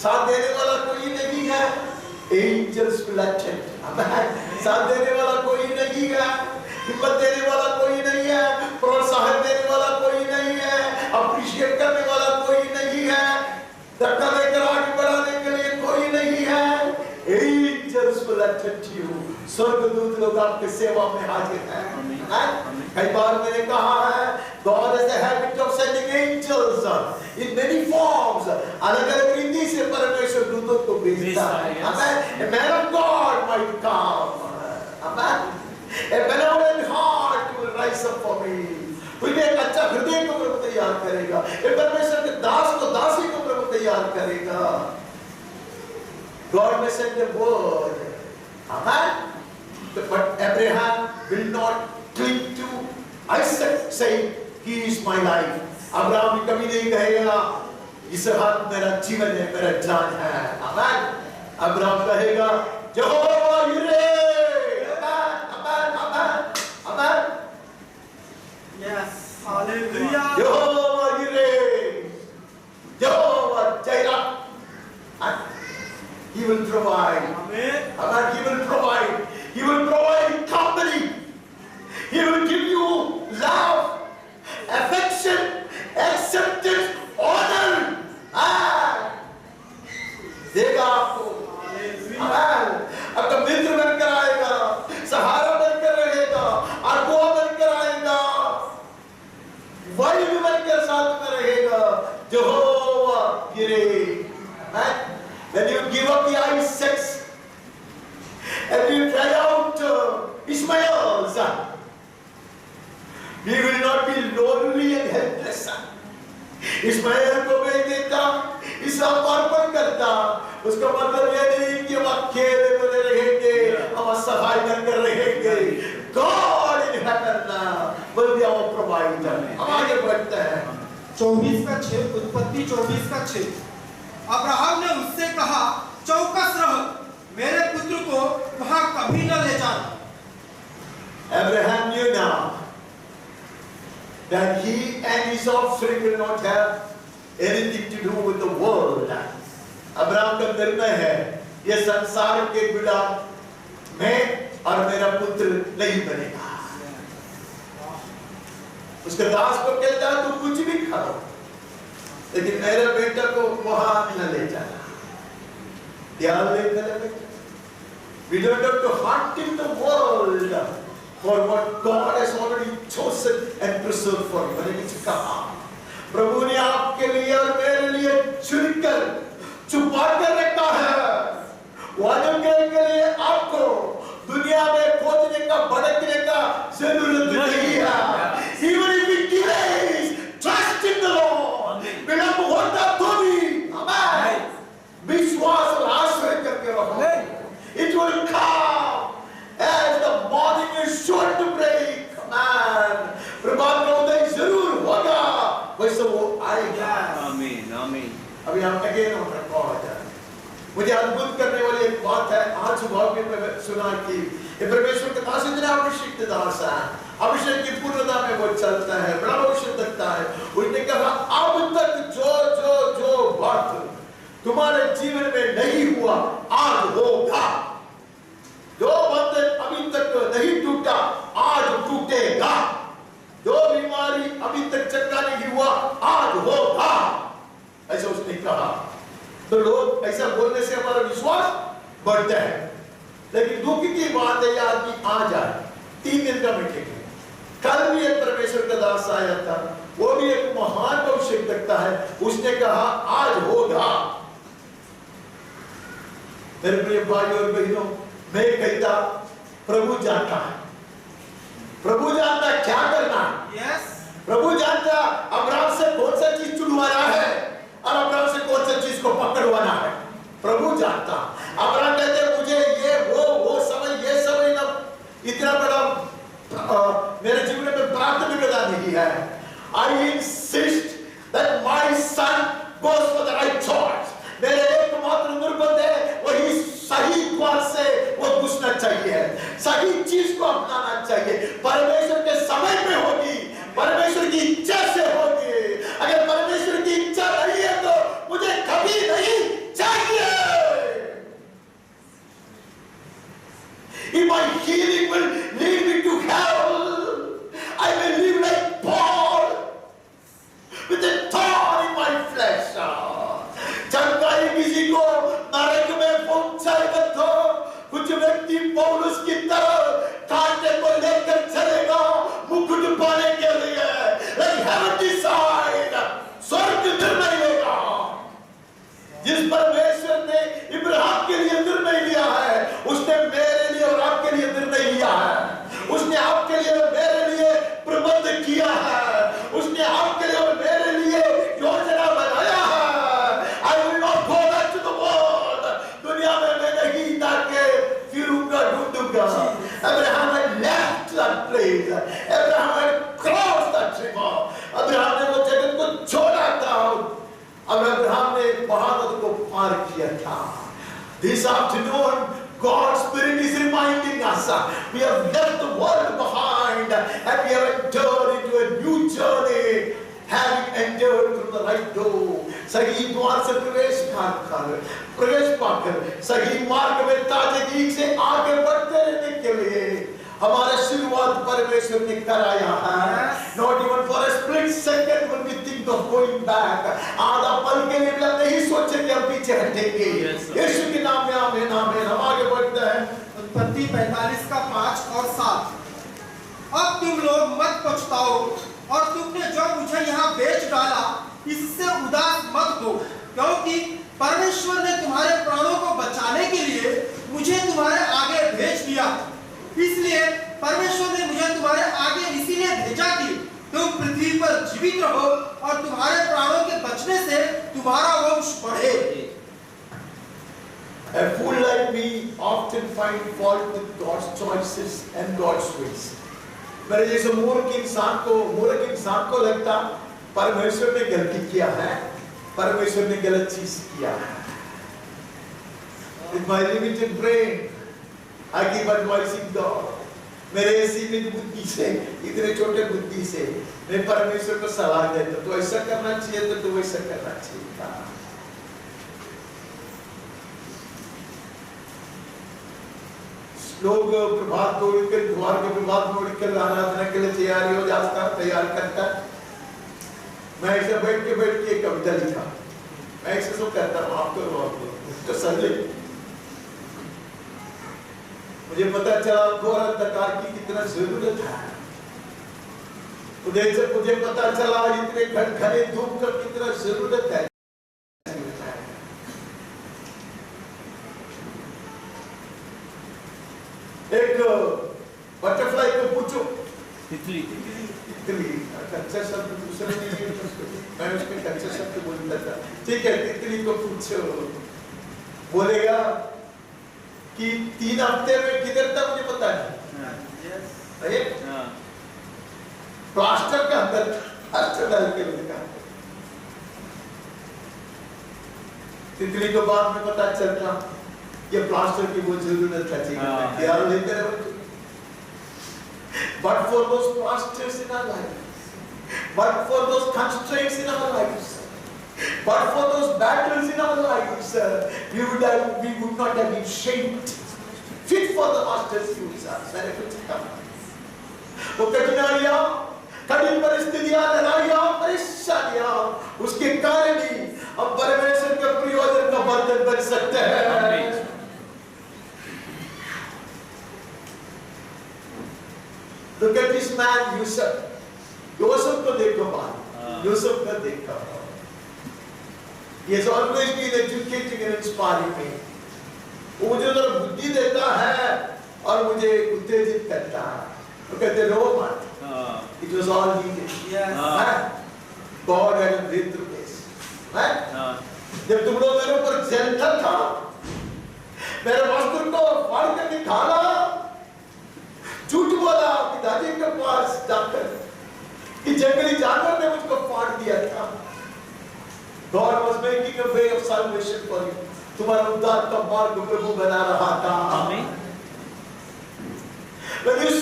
साथ देने वाला कोई नहीं है. Angels will attend. Amen. साथ देने वाला कोई नहीं है. हिम्मत देने वाला कोई नहीं है. प्रोत्साहन देने वाला कोई नहीं है. अप्रिशिएट करने वाला कोई नहीं है. धक्का देकर आगे बढ़ाने के लिए कोई नहीं है. Angels will attend to you. स्वर्गदूत लोग आपके सेवा में हाजिर हैं. कई बार मैंने कहा है God has the habit of sending angels in many forms. अलग-अलग रीति से परमेश्वर दूतों को भेजता है. Amen. A man of God might come. Amen. A benevolent heart will rise up for me. कोई भी एक अच्छा हृदय को प्रभु तैयार करेगा. एक परमेश्वर के दास को दासी को प्रभु तैयार करेगा. God may send a word. Amen. But Abraham will not cling to Isaac, saying, "He is my life." Abraham कभी नहीं कहेगा, इसहाक मेरा जीवन है, मेरा जान है. Amen. अब्राहम कहेगा, यहोवा यिरे. Amen. Amen. Amen. Yes. Hallelujah. Jehovah यिरे. Jehovah Zaira. He will provide. Amen. Amen. He will provide. He will provide company. He will give you love, affection, acceptance, honor. देगा आपको. Amen. आपका मित्र बनकर आएगा, सहारा बनकर रहेगा, अगुआ बनकर आएगा, वायु बनकर साथ में रहेगा. यहोवा यिरे. When you give up the Isaacs and you try out Ishmael's, we will not be lonely and helpless. Ismail को भेज देता, इसहाक अर्पण करता. उसका मतलब ये नहीं कि हम अकेले बने रहेंगे, हम असहाय बनकर रहेंगे. God in heaven will be our provider. हम आगे बढ़ते हैं. 24 उत्पत्ति 24 अब्राहम ने उससे कहा, चौकस रह, मेरे पुत्र को वहां कभी न ले जाना. Abraham knew now that he and his offspring will not have anything to do with the world. Abraham का निर्णय है, ये संसार के गुलाम मैं और मेरा पुत्र नहीं बनेगा. उसके दास को कहता है, तू कुछ भी खाओ, लेकिन मेरे बेटा को वहां न ले जाना. ध्यान देकर we don't have to hunt in the world for what God has already chosen and preserved for you. मैंने कुछ कहा, प्रभु ने आपके लिए और मेरे लिए चुनकर छुपा कर रखा है. वादे के लिए आपको दुनिया में खोजने का भटकने का जरूरत नहीं है. Even if it delays, trust in the Lord. विलंब होता तो भी, Amen. विश्वास और आश्रय करके रहो. It will come as the morning is sure to break. Amen. प्रभात का उदय जरूर होगा, वैसे वो आएगा. Amen. Amen. अभी हम again on record. मुझे अद्भुत करने वाली एक बात है. आज सुबह भी मैं सुना कि ये परमेश्वर के दास इतने अभिषेक दास है. अभिषेक की पूर्णता में वो चलता है, बड़ा अभिषेक रखता है. उसने कहा, अब तक जो बात तुम्हारे जीवन में नहीं हुआ, आज होगा. जो बंधन अभी तक नहीं टूटा, आज टूटेगा. तो लोग ऐसा बोलने से हमारा विश्वास बढ़ता है। लेकिन दुख की बात है, यह आदमी आ जाए 3 दिन का मीटिंग। कल भी एक परमेश्वर का दास आया था, वो भी एक महान भविष्यवक्ता है, उसने कहा आज होगा। मेरे प्रिय भाई और बहनों, मैं कहता प्रभु जानता है, प्रभु जानता क्या करना है। यस, प्रभु जानता अब्राहम से कौन सा चीज चुनवाना है और अब्राहम से कौन सा चीज को पकड़वाना है। प्रभु जानता। अब्राहम कहते मुझे ये वो समय, ये समय ना इतना बड़ा मेरे जीवन में प्राथमिकता नहीं है। I insist that my son goes for the right choice. मेरे एकमात्र निर्बंध है, वही सही द्वार से वो घुसना चाहिए, सही चीज को अपनाना चाहिए। परमेश्वर के समय में होगी, परमेश्वर की इच्छा से होगी। अगर परमेश्वर की इच्छा नहीं है तो मुझे कभी नहीं चाहिए। If my healing will lead me to hell, I will live like Paul with a thorn in my flesh. चंगाई किसी को नरक में पहुंचाएगा तो कुछ व्यक्ति पौलुस की तरह कांटे को लेकर चलेगा मुकुट पाने के लिए। Let heaven decide, स्वर्ग निर्णय लेगा। जिस परमेश्वर ने इब्राहिम के लिए निर्णय लिया है, उसने मेरे लिए और आपके लिए निर्णय लिया है। उसने आपके लिए और मेरे लिए प्रबंध किया है, उसने आपके लिए और मेरे लिए योजना बनाया है। I will not go back to the world. दुनिया में मैं नहीं ताकि फिरूंगा ढूंढूंगा। Abraham had left that place. Abraham had crossed that river. Abraham ने वो जगत को छोड़ा था। अब अब्राहम ने महानद को पार किया था। This afternoon, God's Spirit is reminding us we have left the world behind and we have entered into a new journey, having entered through the right door. सही द्वार से प्रवेश पाकर सही मार्ग में ताजगी से आगे बढ़ते रहने के लिए हमारा शुरुआत परमेश्वर ने कराया है। Not even for a split second will we think of going back. आधा पल के लिए भी हम नहीं सोचे कि हम पीछे हटेंगे। यीशु के नाम में आमीन आमीन। हम आगे बढ़ते हैं। उत्पत्ति 45 का 5 और 7। अब तुम लोग मत पछताओ और तुमने जो मुझे यहाँ बेच डाला इससे उदास मत हो, क्योंकि परमेश्वर ने तुम्हारे प्राणों को बचाने के लिए मुझे तुम्हारे आगे भेज दिया। इसलिए परमेश्वर ने मुझे तुम्हारे आगे इसीलिए भेजा कि तुम पृथ्वी पर जीवित रहो और तुम्हारे प्राणों के बचने से तुम्हारा वंश बढ़े। A fool like me often find fault with God's choices and God's ways. मेरे जैसे मूर्ख इंसान को लगता परमेश्वर ने गलती किया है, परमेश्वर ने गलत चीज किया है। With my limited brain, I keep advising God. मेरे सीमित बुद्धि से, इतने छोटे बुद्धि से मैं परमेश्वर को सलाह देता, तो ऐसा करना चाहिए तो तू ऐसा करना चाहिए था। लोग प्रभात तोड़कर द्वार के प्रभात तोड़कर आराधना के लिए तैयार करता। मैं ऐसे बैठ के कविता लिखा, मैं ऐसे सब करता हूँ। आपको संजय मुझे पता चला घोर अंधकार की कितना जरूरत है। मुझे पता चला इतने घने धूप का कितना जरूरत है। एक बटरफ्लाई को पूछो, तितली कच्चा शब्द दूसरा नहीं है, मैं उसमें कच्चा शब्द बोलता था। ठीक है, तितली को पूछो, बोलेगा कि 3 हफ्ते में किधर था मुझे पता नहीं। प्लास्टर के अंदर प्लास्टर डाल के लिखा। तितली को बाद में पता चलता ये प्लास्टर की वो जरूरत है, ख्याल लेते रहो। But for those plasters in our lives, but for those constraints in our lives, but for those battles in our lives, we would not have been shaped, fit for the master's use. मैंने कुछ कहा, वो कठिनाइयाँ, कठिन परिस्थितियाँ, लड़ाइयाँ, परेशानियाँ, उसके कारण ही हम परमेश्वर के प्रयोजन का man Yusuf को देखो बात, Yusuf को देखो. He has always been educating and inspiring me. वो मुझे उधर बुद्धि देता है और मुझे उत्तेजित करता है. वो कहते रो मत. It was all needed. Yes. God had a breakthrough place. जब तुम लोग मेरे ऊपर जलता था, मेरे वस्त्र को फाड़ कर निकाला, झूठ बोला पिताजी के पास जाकर कि जंगली जानवर ने मुझको फाड़ दिया था. God was making a way of salvation for you. तुम्हारा उद्धार का मार्ग प्रभु बना रहा था. Amen. When you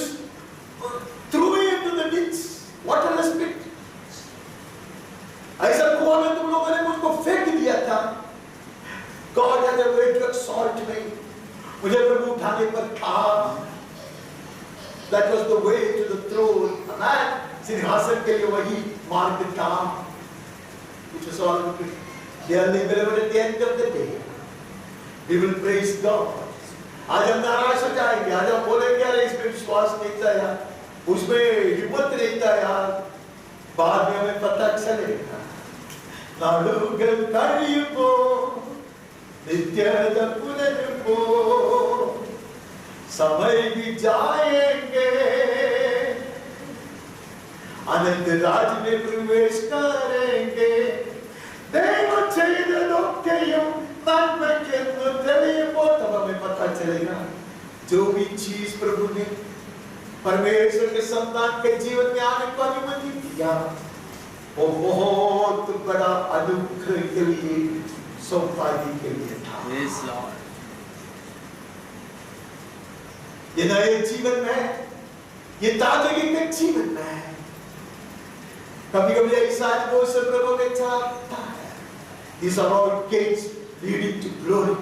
threw me into the ditch, waterless pit, ऐसा कुआं में तुम लोगों ने मुझको फेंक दिया था. God had a way to exalt me. मुझे प्रभु उठाने पर कहा. That was the way to the throne. Amen. सिंहासन के लिए वही मार्ग था. It was all good. Dearly beloved, at the end of the day, we will praise God. आज हम नाराज हो जाएंगे. आज हम बोलेंगे अरे इसमें विश्वास नहीं था यार, उसमें हिम्मत नहीं था यार. बाद में हमें पता चलेगा. नाडुगल करियुपो नित्यद पुनरुपो समय भी जाएंगे अनंत राज में प्रवेश करेंगे. देव चैतन्योक्तयम नन्म के मुद्दलिपो. तब हमें पता चलेगा जो भी चीज प्रभु ने परमेश्वर के संतान के जीवन में आने को अनुमति दिया, वो बहुत बड़ा अनुग्रह के लिए, सौभाग्य के लिए था. Yes, Lord. ये नए जीवन में, ये ताजगी के जीवन में कभी-कभी ऐसा अनुभव से प्रभु ने चाहता है. These are all gates leading to glory.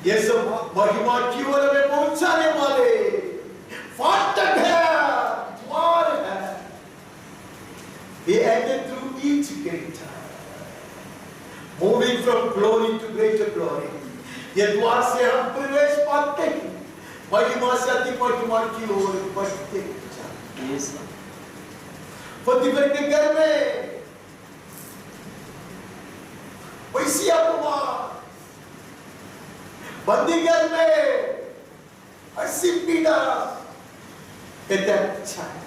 ये सब महिमा की ओर हमें पहुंचाने वाले फाटक है, द्वार है. He entered through each gate, moving from glory to greater glory. ये द्वार से हम प्रवेश पाते हैं, महिमा से अति महिमा की ओर बढ़ते जाते हैं. Yes, Lord. पोतीफर के घर में वैसी अपमान, बंदी घर में ऐसी पीड़ा. कहते अच्छा है.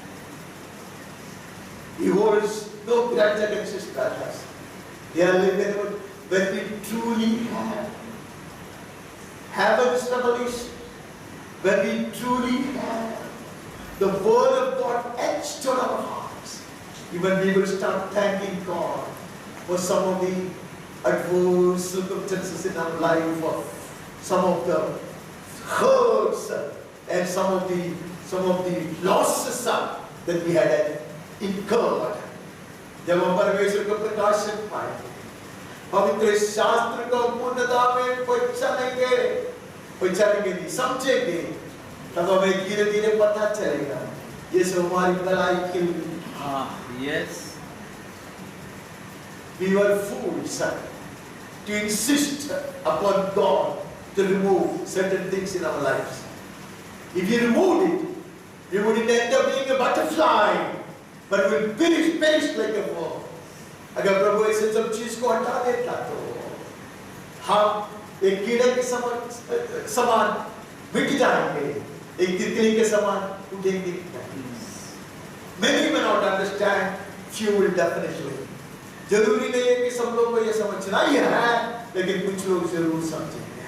He holds no grudge against his brothers. They are living when we truly have heaven's revelation, when we truly have the word of God etched on our hearts, even we will start thanking God for some of the adverse circumstances in our life, for some of the hurts and some of the losses that we had incurred. जब हम परमेश्वर को प्रकाशन पाएंगे, पवित्र शास्त्र को पूर्णता में पहचानेंगे नहीं, समझेंगे, तब हमें धीरे-धीरे पता चलेगा ये सब हमारी भलाई के लिए. Yes. We were fools to insist upon God to remove certain things in our lives. If He removed it, we wouldn't end up being a butterfly, but we'll perish like a worm. अगर प्रभु ऐसे सब चीज को हटा देता तो हम एक कीड़े के समान मिट जाएंगे, एक तितली के समान उड़ेंगे. Many may not understand, few will definitely. जरूरी नहीं है कि सब लोग को ये समझना ही है, लेकिन कुछ लोग जरूर समझेंगे.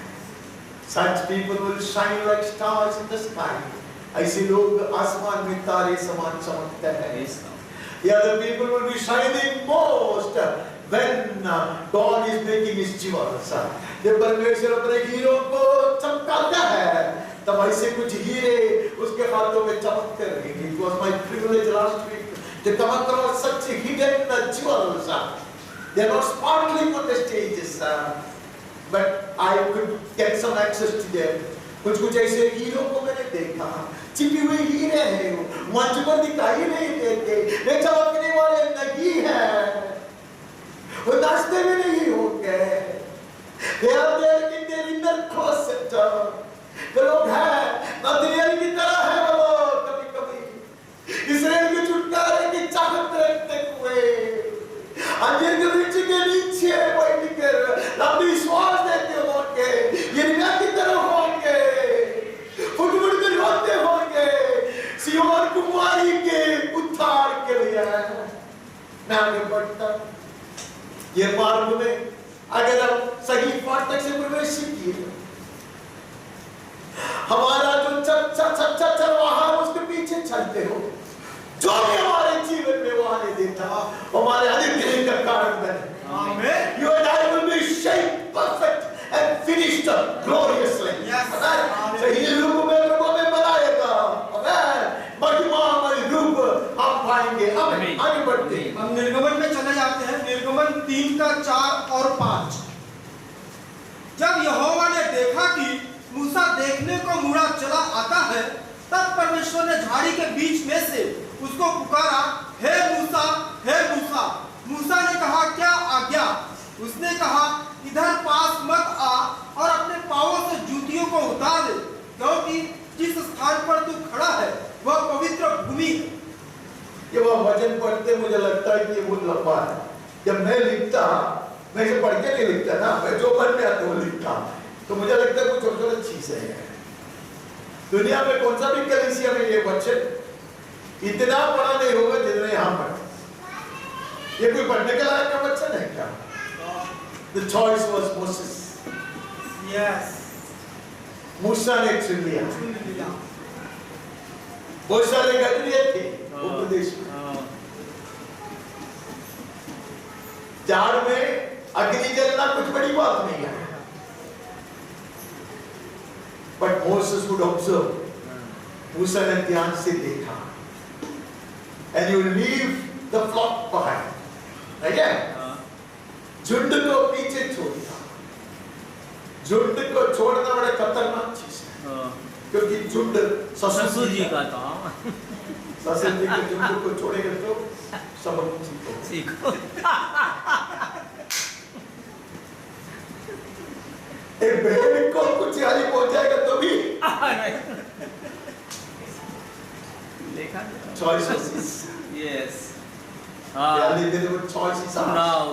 Such people will shine like stars in the sky. ऐसे लोग आसमान में तारे समान चमकते हैं. The other people will be shining most when God is making His jewels. जब परमेश्वर अपने हीरों को चमकाता है, तब ऐसे कुछ हीरे उसके हाथों में चमकते रहेंगे. It was my privilege last week to come across such hidden jewels. They are not sparkling on the stages, but I could get some access to them. कुछ ऐसे हीरों को मैंने देखा, छिपी हुई हीरे हैं, मंच पर दिखाई नहीं देते, वे चमकने वाले नहीं हैं, वो नाचते भी नहीं होंगे. They are there in their inner closet. वो लोग हैं, नदरियल की तरह है वो लोग. कभी-कभी इसराइल की अगर हम सही फाटक से प्रवेश किए, हमारा जो सच्चा चरवाहा उसके पीछे चलते हो, जो भी हमारे जीवन में वो आने देता हमारे अनुग्रह का कारण बने। Amen. You and I will be shaped perfect and finished gloriously. Yes. Amen. सही रूप में प्रभु में बनाएगा। Amen. महिमामय रूप हम पाएंगे। आमीन। आगे बढ़ते हैं। हम निर्गमन में चले जाते हैं। निर्गमन 3:4 और 5। जब यहोवा ने देखा कि मूसा देखने को मुड़ा चला आता है, तब परमेश्वर ने झाड़ी के बीच में से उसको पुकारा, हे मूसा, हे मूसा। मूसा ने कहा, क्या आज्ञा? उसने कहा, इधर पास मत आ और अपने पांवों से जूतियों को उतार दे, क्योंकि जिस स्थान पर तू खड़ा है वह पवित्र भूमि है। ये वह वचन पढ़ते मुझे लगता है कि ये बहुत लंबा है। जब मैं लिखता, मैं इसे पढ़ के नहीं लिखता ना, मैं जो मन में आता वो लिखता, तो मुझे लगता है कुछ छोटी-छोटी चीजें हैं। दुनिया में कौन सा भी कलीसिया में ये वचन इतना बड़ा नहीं होगा जितना यहाँ पर। ये कोई पढ़ने के लायक का वचन है क्या? The choice was Moses. Yes. मूसा ने चुन लिया। बहुत सारे गजरिए थे उपदेश में। झाड़ में अग्नि जलना कुछ बड़ी बात नहीं है। But Moses would observe. मूसा ने ध्यान से देखा। And you leave the flock behind. Again. झुंड को पीछे छोड़ना। झुंड को छोड़ना बड़ा खतरनाक चीज है। क्योंकि झुंड ससुर जी का काम। ससुर जी के झुंड को छोड़ेगा तो सबक सीखो। एक भेड़ को कुछ हानि पहुंचाएगा तो भी choices. Yes. Choice is ours. Now,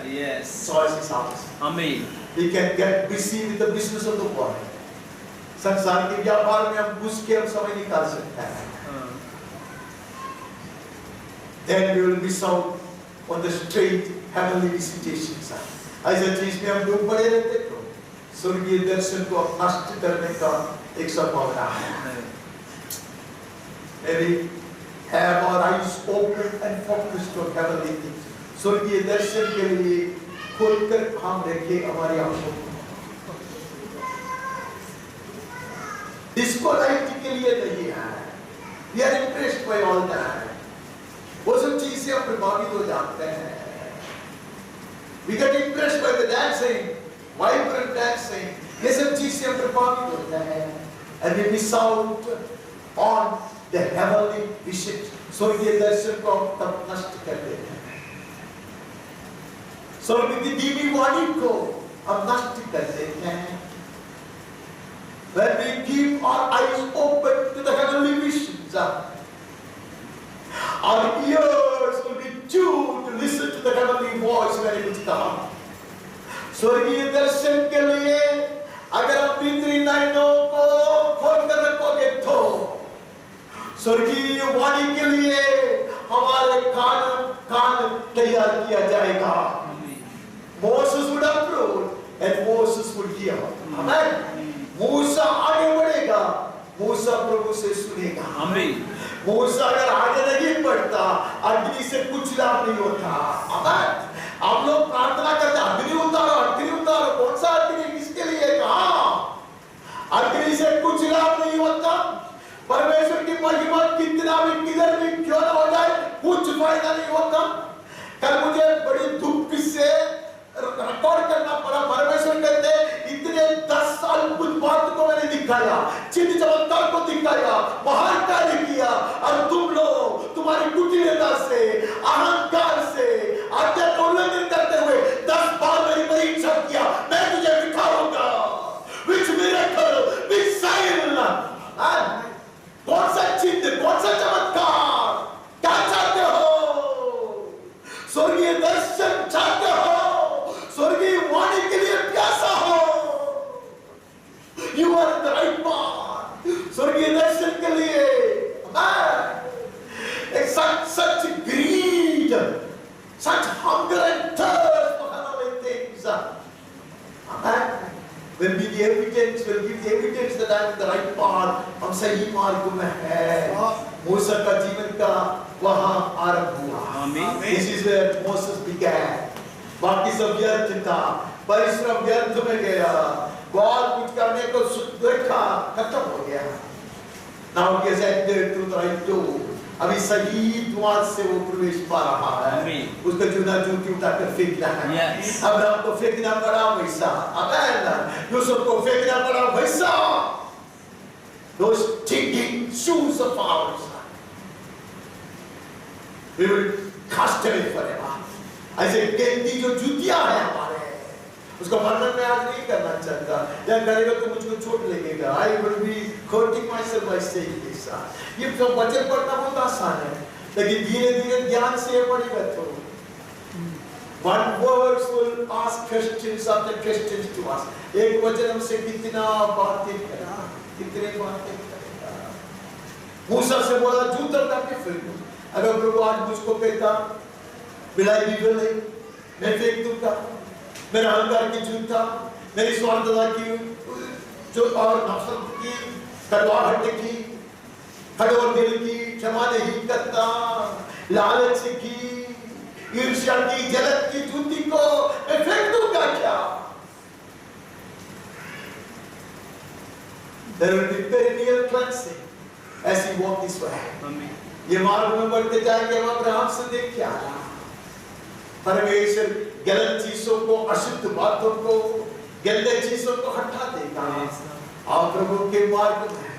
yes. Choice is ours. Amen. We can get busy with the business of the world. संसार के व्यापार में हम घुस के हम समय निकाल सकते हैं। Then we will miss out on the straight heavenly visitations. ऐसे चीज में हम डूब पड़े रहते तो स्वर्गीय दर्शन को नष्ट करने का एक संभावना है। Maybe have our eyes open and focused on heavenly things. स्वर्गीय दर्शन के लिए खोलकर काम रखे हमारी आंखों को। इसको लाइट के लिए नहीं है। We are impressed by all that. वो सब चीज से हम प्रभावित हो जाते हैं। We get impressed by the dancing, vibrant dancing. ये सब चीज से हम प्रभावित होते हैं। And we miss out on the heavenly vision. स्वर्गीय दर्शन को हम तब नष्ट कर देते हैं। स्वर्ग की दिव्य वाणी को हम नष्ट कर देते हैं। When we keep our eyes open to the heavenly visions, our ears will be tuned to listen to the heavenly voice when it comes. स्वर्गीय दर्शन के लिए अगर आप भीतरी नैनों को खोल कर रखोगे तो स्वर्गीय वाणी के लिए हमारे कान तैयार किया जाएगा। Moses would approve and Moses would hear. Amen. मूसा आगे बढ़ेगा, मूसा प्रभु से सुनेगा। आमीन। मूसा अगर आगे नहीं बढ़ता, अग्नि से कुछ लाभ नहीं होता। आमीन। आप लोग प्रार्थना करते अग्नि उतारो, अग्नि उतारो। कौन सा अग्नि? किसके लिए? कहाँ? अग्नि से कुछ लाभ नहीं होता। परमेश्वर की महिमा कितना भी किधर भी क्यों न हो जाए, कुछ फायदा नहीं होता। कल मुझे बड़ी दुख से रिकॉर्ड करना पड़ा। परमेश्वर कहते इतने 10 साल कुछ बात को मैंने दिखाया, चिन्ह चमत्कार को दिखाया, महान कार्य किया, और तुम लोग तुम्हारी कुटिलता से, अहंकार से, आज्ञा का उल्लंघन करते हुए 10 बार मेरी परीक्षा किया। मैं तुझे दिखाऊंगा which miracle, which sign, कौन सा चिन्ह, कौन सा चमत्कार, क्या चाहते हो? स्वर्गीय दर्शन चाहते हो? स्वर्गीय वाणी के लिए प्यासा हो? You are the right man. स्वर्गीय दर्शन के लिए such greed, such hunger and thirst for heavenly things. will be the evidence, will give the evidence that I am in the right path. हम सही मार्ग में हैं. मूसा का जीवन का वहाँ आरंभ हुआ. Amen. This is where Moses began. बाकी सब व्यर्थ था. परिश्रम व्यर्थ में गया. बहुत कुछ करने को देखा, खत्म हो गया. Now he has entered through the right door. अभी सही द्वार से वो प्रवेश पा रहा है. Amen. उसका जूना जूती उठाकर फेंकना है. Yes. अब्राहम को फेंकना पड़ा वैसा. आमेन. यूसुफ को फेंकना पड़ा वैसा. Those stinking shoes of ours, we will cast away forever. ऐसे गंदी जो जूतियां हैं हमारे, उसका वर्णन मैं आज नहीं करना चाहता. या करेगा तो मुझको चोट लगेगा. I will be hurting myself by saying this. ये तो वचन पढ़ना बहुत आसान है, लेकिन धीरे-धीरे ध्यान से पढ़ेगा तो one words will ask questions after questions to us. एक वचन हमसे कितना बातें करेगा, कितने बातें करेगा. मूसा से बोला जूता उठा के फेंक. अगर प्रभु आज मुझको कहता बिलाई भी मैं फेंक दूंगा. मेरा अहंकार की जूता, मेरी स्वार्थता की जो और नफरत की कड़वाहट की, कठोर दिल की, क्षमा नहीं करता, लालच की, ईर्ष्या की, जलन की जूती को मैं फेंक दूंगा क्या? There will be perennial cleansing as he walk this way. Amen. ये मार्ग में बढ़ते जाएंगे. हम अब्राहम से देख क्या रहा? परमेश्वर गलत चीजों को, अशुद्ध बातों को, गंदे चीजों को हटा देगा. और प्रभु के मार्ग में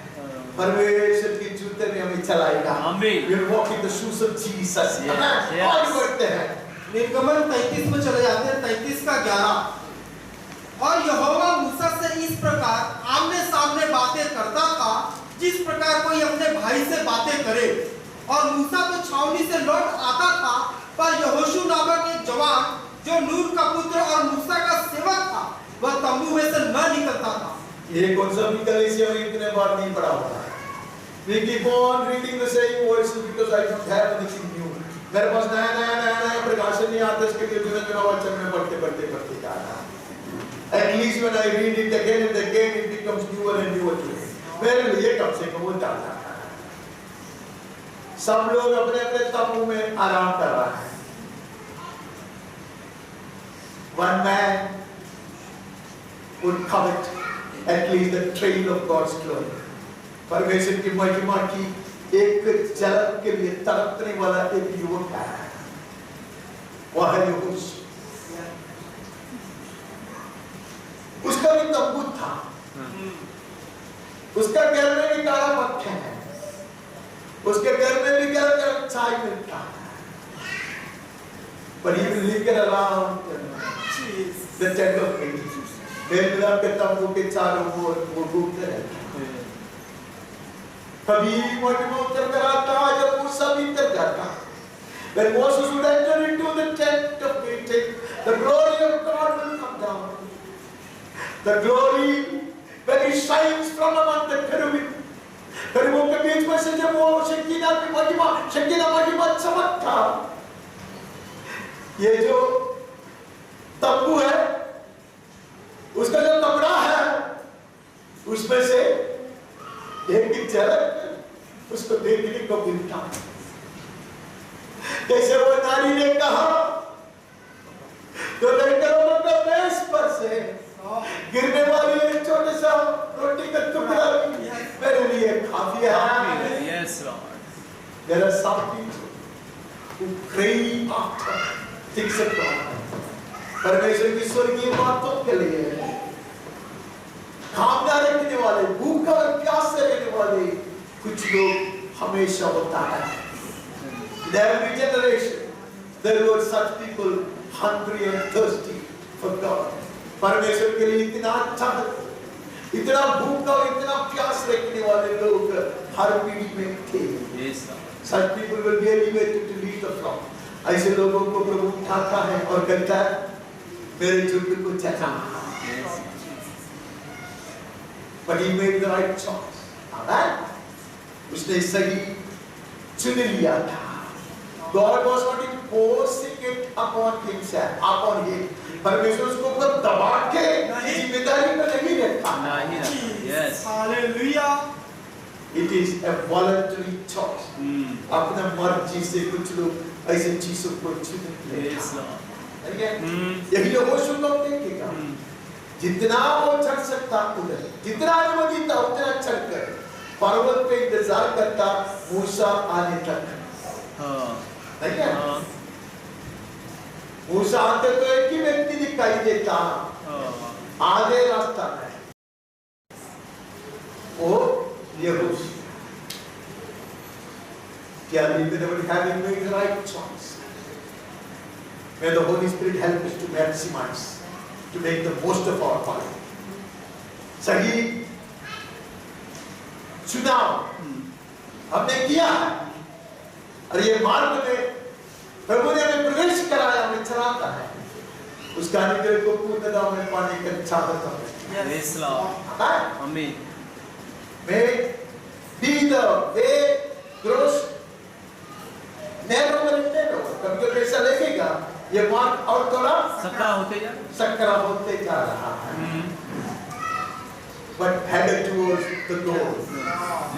परमेश्वर की जूते में हमें चलाएगा. Amen. We will walk in the shoes of Jesus. Yes, yes. आगे बढ़ते हैं. निर्गमन 33 में चले जाते हैं. 33 का 11. और यहोवा मूसा से इस प्रकार आमने सामने बातें करता था जिस प्रकार कोई अपने भाई से बातें करे. और मूसा तो छावनी से लौट आता था, पर यहोशू नामक एक जवान जो नून का पुत्र और मूसा का सेवक था, वह तंबू में से न निकलता था. ये कौन सा कलीसिया में इतने बार नहीं पढ़ा होता. We keep on reading the same verses because I don't have anything new. मेरे पास नया प्रकाशन नहीं आता, इसके लिए जुना वचन में पढ़ते जा रहा. At least when I read it again and again, it becomes newer and newer to me. मेरे लिए कम से कम वो जाता है. सब लोग अपने अपने तंबू में आराम कर रहा है. One man would covet at least the trail of God's glory. परमेश्वर की महिमा की एक झलक के लिए तड़पने वाला एक युवक है. वह है यहोशू. उसका भी तंबू था. उसका घर में भी काला पत्थर है. उसके घर में भी गरम चाय मिलता है. But he will linger around the tent of meeting. मेल के तंबू के चारों ओर वो घूमते रहते हैं. कभी महिमा उतर कर आता है, जब मूसा भीतर जाता. When Moses would enter into the tent of meeting, the glory of God will come down. The glory when he shines from among the cherubim. cherubim के बीच में से जब वो शकीना की महिमा चमकता. ये जो तंबू है, उसका जो कपड़ा है, उसमें से एक झलक उसको देखने को मिलता. जैसे वो नारी ने कहा तो लड़कों का मेज पर से गिरने वाली एक छोटे सा रोटी का टुकड़ा मेरे लिए काफी है. Yes, Lord. There are some people who crave after things of God. परमेश्वर की स्वर्गीय बातों के लिए कामना रखने वाले, भूखा और प्यासे रहने वाले कुछ लोग हमेशा होता है. In every generation there were such people hungry and thirsty for God. परमेश्वर के लिए इतना चाहत, इतना भूखा और इतना प्यास रखने वाले लोग हर पीढ़ी में थे. Yes, Lord. Such people will be elevated to lead the flock. ऐसे लोगों को प्रभु उठाता है और कहता है मेरे झुंड को चला. Yes. But he made the right choice. Amen. उसने सही चुन लिया था. God was not imposing it upon himself, upon him. परमेश्वर उसको ऊपर दबा के जिम्मेदारी पर नहीं नहीं रहता. Yes. Hallelujah. It is a voluntary choice. अपने मर्जी से कुछ लोग ऐसे चीजों को चुनते हैं। Yes, Lord. ठीक है? यही यहोशू को देखेगा। जितना वो चढ़ सकता उधर, जितना अनुमति था उतना चढ़ कर पर्वत पे इंतजार करता मूसा आने तक। नहीं है? मूसा आते तो एक ही व्यक्ति दिखाई देता आधे रास्ता में, वो यहोशू। क्या we would have made the right choice? May the Holy Spirit help us to maximize, to make the most of our time. सही चुनाव हमने किया है और ये मार्ग में प्रभु ने हमें प्रवेश कराया, हमें चलाता है। उसका अनुग्रह को पूर्णता में पाने का चाहता हूँ। Yes, Lord. Amen. May be the way grows narrower and narrower. कभी ऐसा लगेगा ये मार्ग और थोड़ा सकरा होते जा रहा है। But headed towards the goal.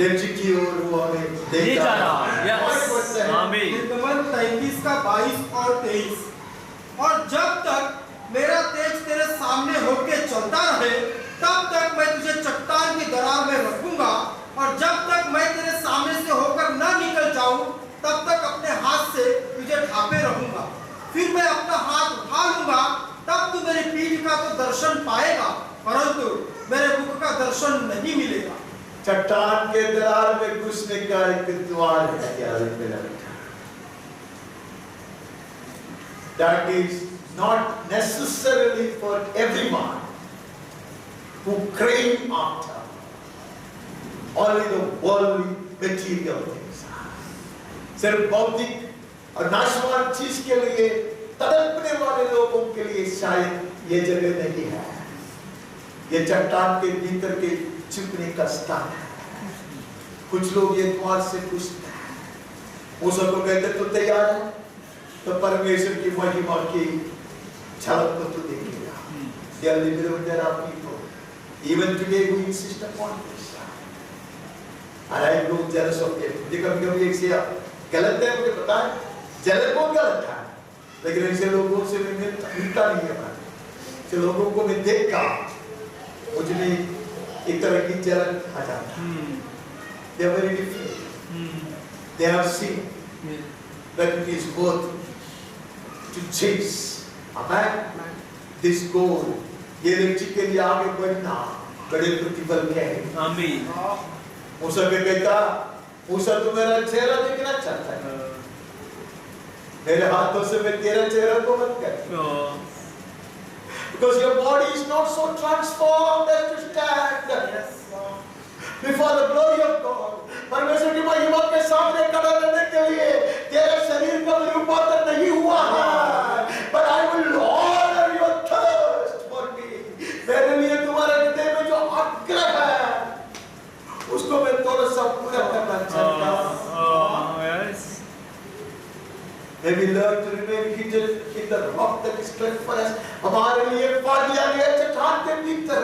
लक्ष्य की ओर वो हमें ले जा रहा है। Yes. Amen. निर्गमन 33 का 22 और 23। और जब तक मेरा तेज तेरे सामने होके चलता रहे, तब तक मैं तुझे चट्टान की दरार में रखूंगा, और जब तक मैं तेरे सामने से होकर न निकल जाऊं, तब तक अपने हाथ से तुझे ढांपे रहूंगा। फिर मैं अपना हाथ उठा लूंगा, तब तू मेरी पीठ का तो दर्शन पाएगा, परंतु मेरे मुख का दर्शन नहीं मिलेगा। चट्टान के दरार में घुसने का एक द्वार है क्या मेरा? That is not necessarily for everyone who crave after only the worldly material things. सिर्फ भौतिक और नाशवान चीज के लिए तड़पने वाले लोगों के लिए शायद ये जगह नहीं है। ये चट्टान के भीतर के छिपने का स्थान है। कुछ लोग ये द्वार से घुसते हैं। मूसा को कहते तो तैयार है, तो परमेश्वर की महिमा की झलक को तो देखेगा। There are people even today who insist upon this, and I grow jealous of them. कभी-कभी एक से गलत है, मुझे पता है, जलन बहुत गलत है, लेकिन ऐसे लोगों से मैं मिलता नहीं है। ऐसे लोगों को मैं देखता, मुझे एक तरह की जलन आ जाता है। They are very different. They have seen that it is worth to chase, amen, this goal. ये लक्ष्य के लिए आगे बढ़ना बड़े प्रतिफल के हैं। आमीन। मूसा के कहता, मूसा तू मेरा चेहरा देखना चाहता है, मेरे हाथों से मैं तेरा चेहरा को मत कर, because your body is not so transformed as to stand before the glory of God. परमेश्वर की महिमा के सामने खड़ा रहने के लिए तेरे शरीर का रूपांतर नहीं हुआ है, but I will honor your thirst for me. मेरे लिए तुम्हारे हृदय में जो आग्रह है उसको मैं थोड़ा सा पूरा करना चाहता हूँ। Yes. May we learn to remain hidden in the rock that is cleft for us. हमारे लिए पार दिया गया चट्टान के भीतर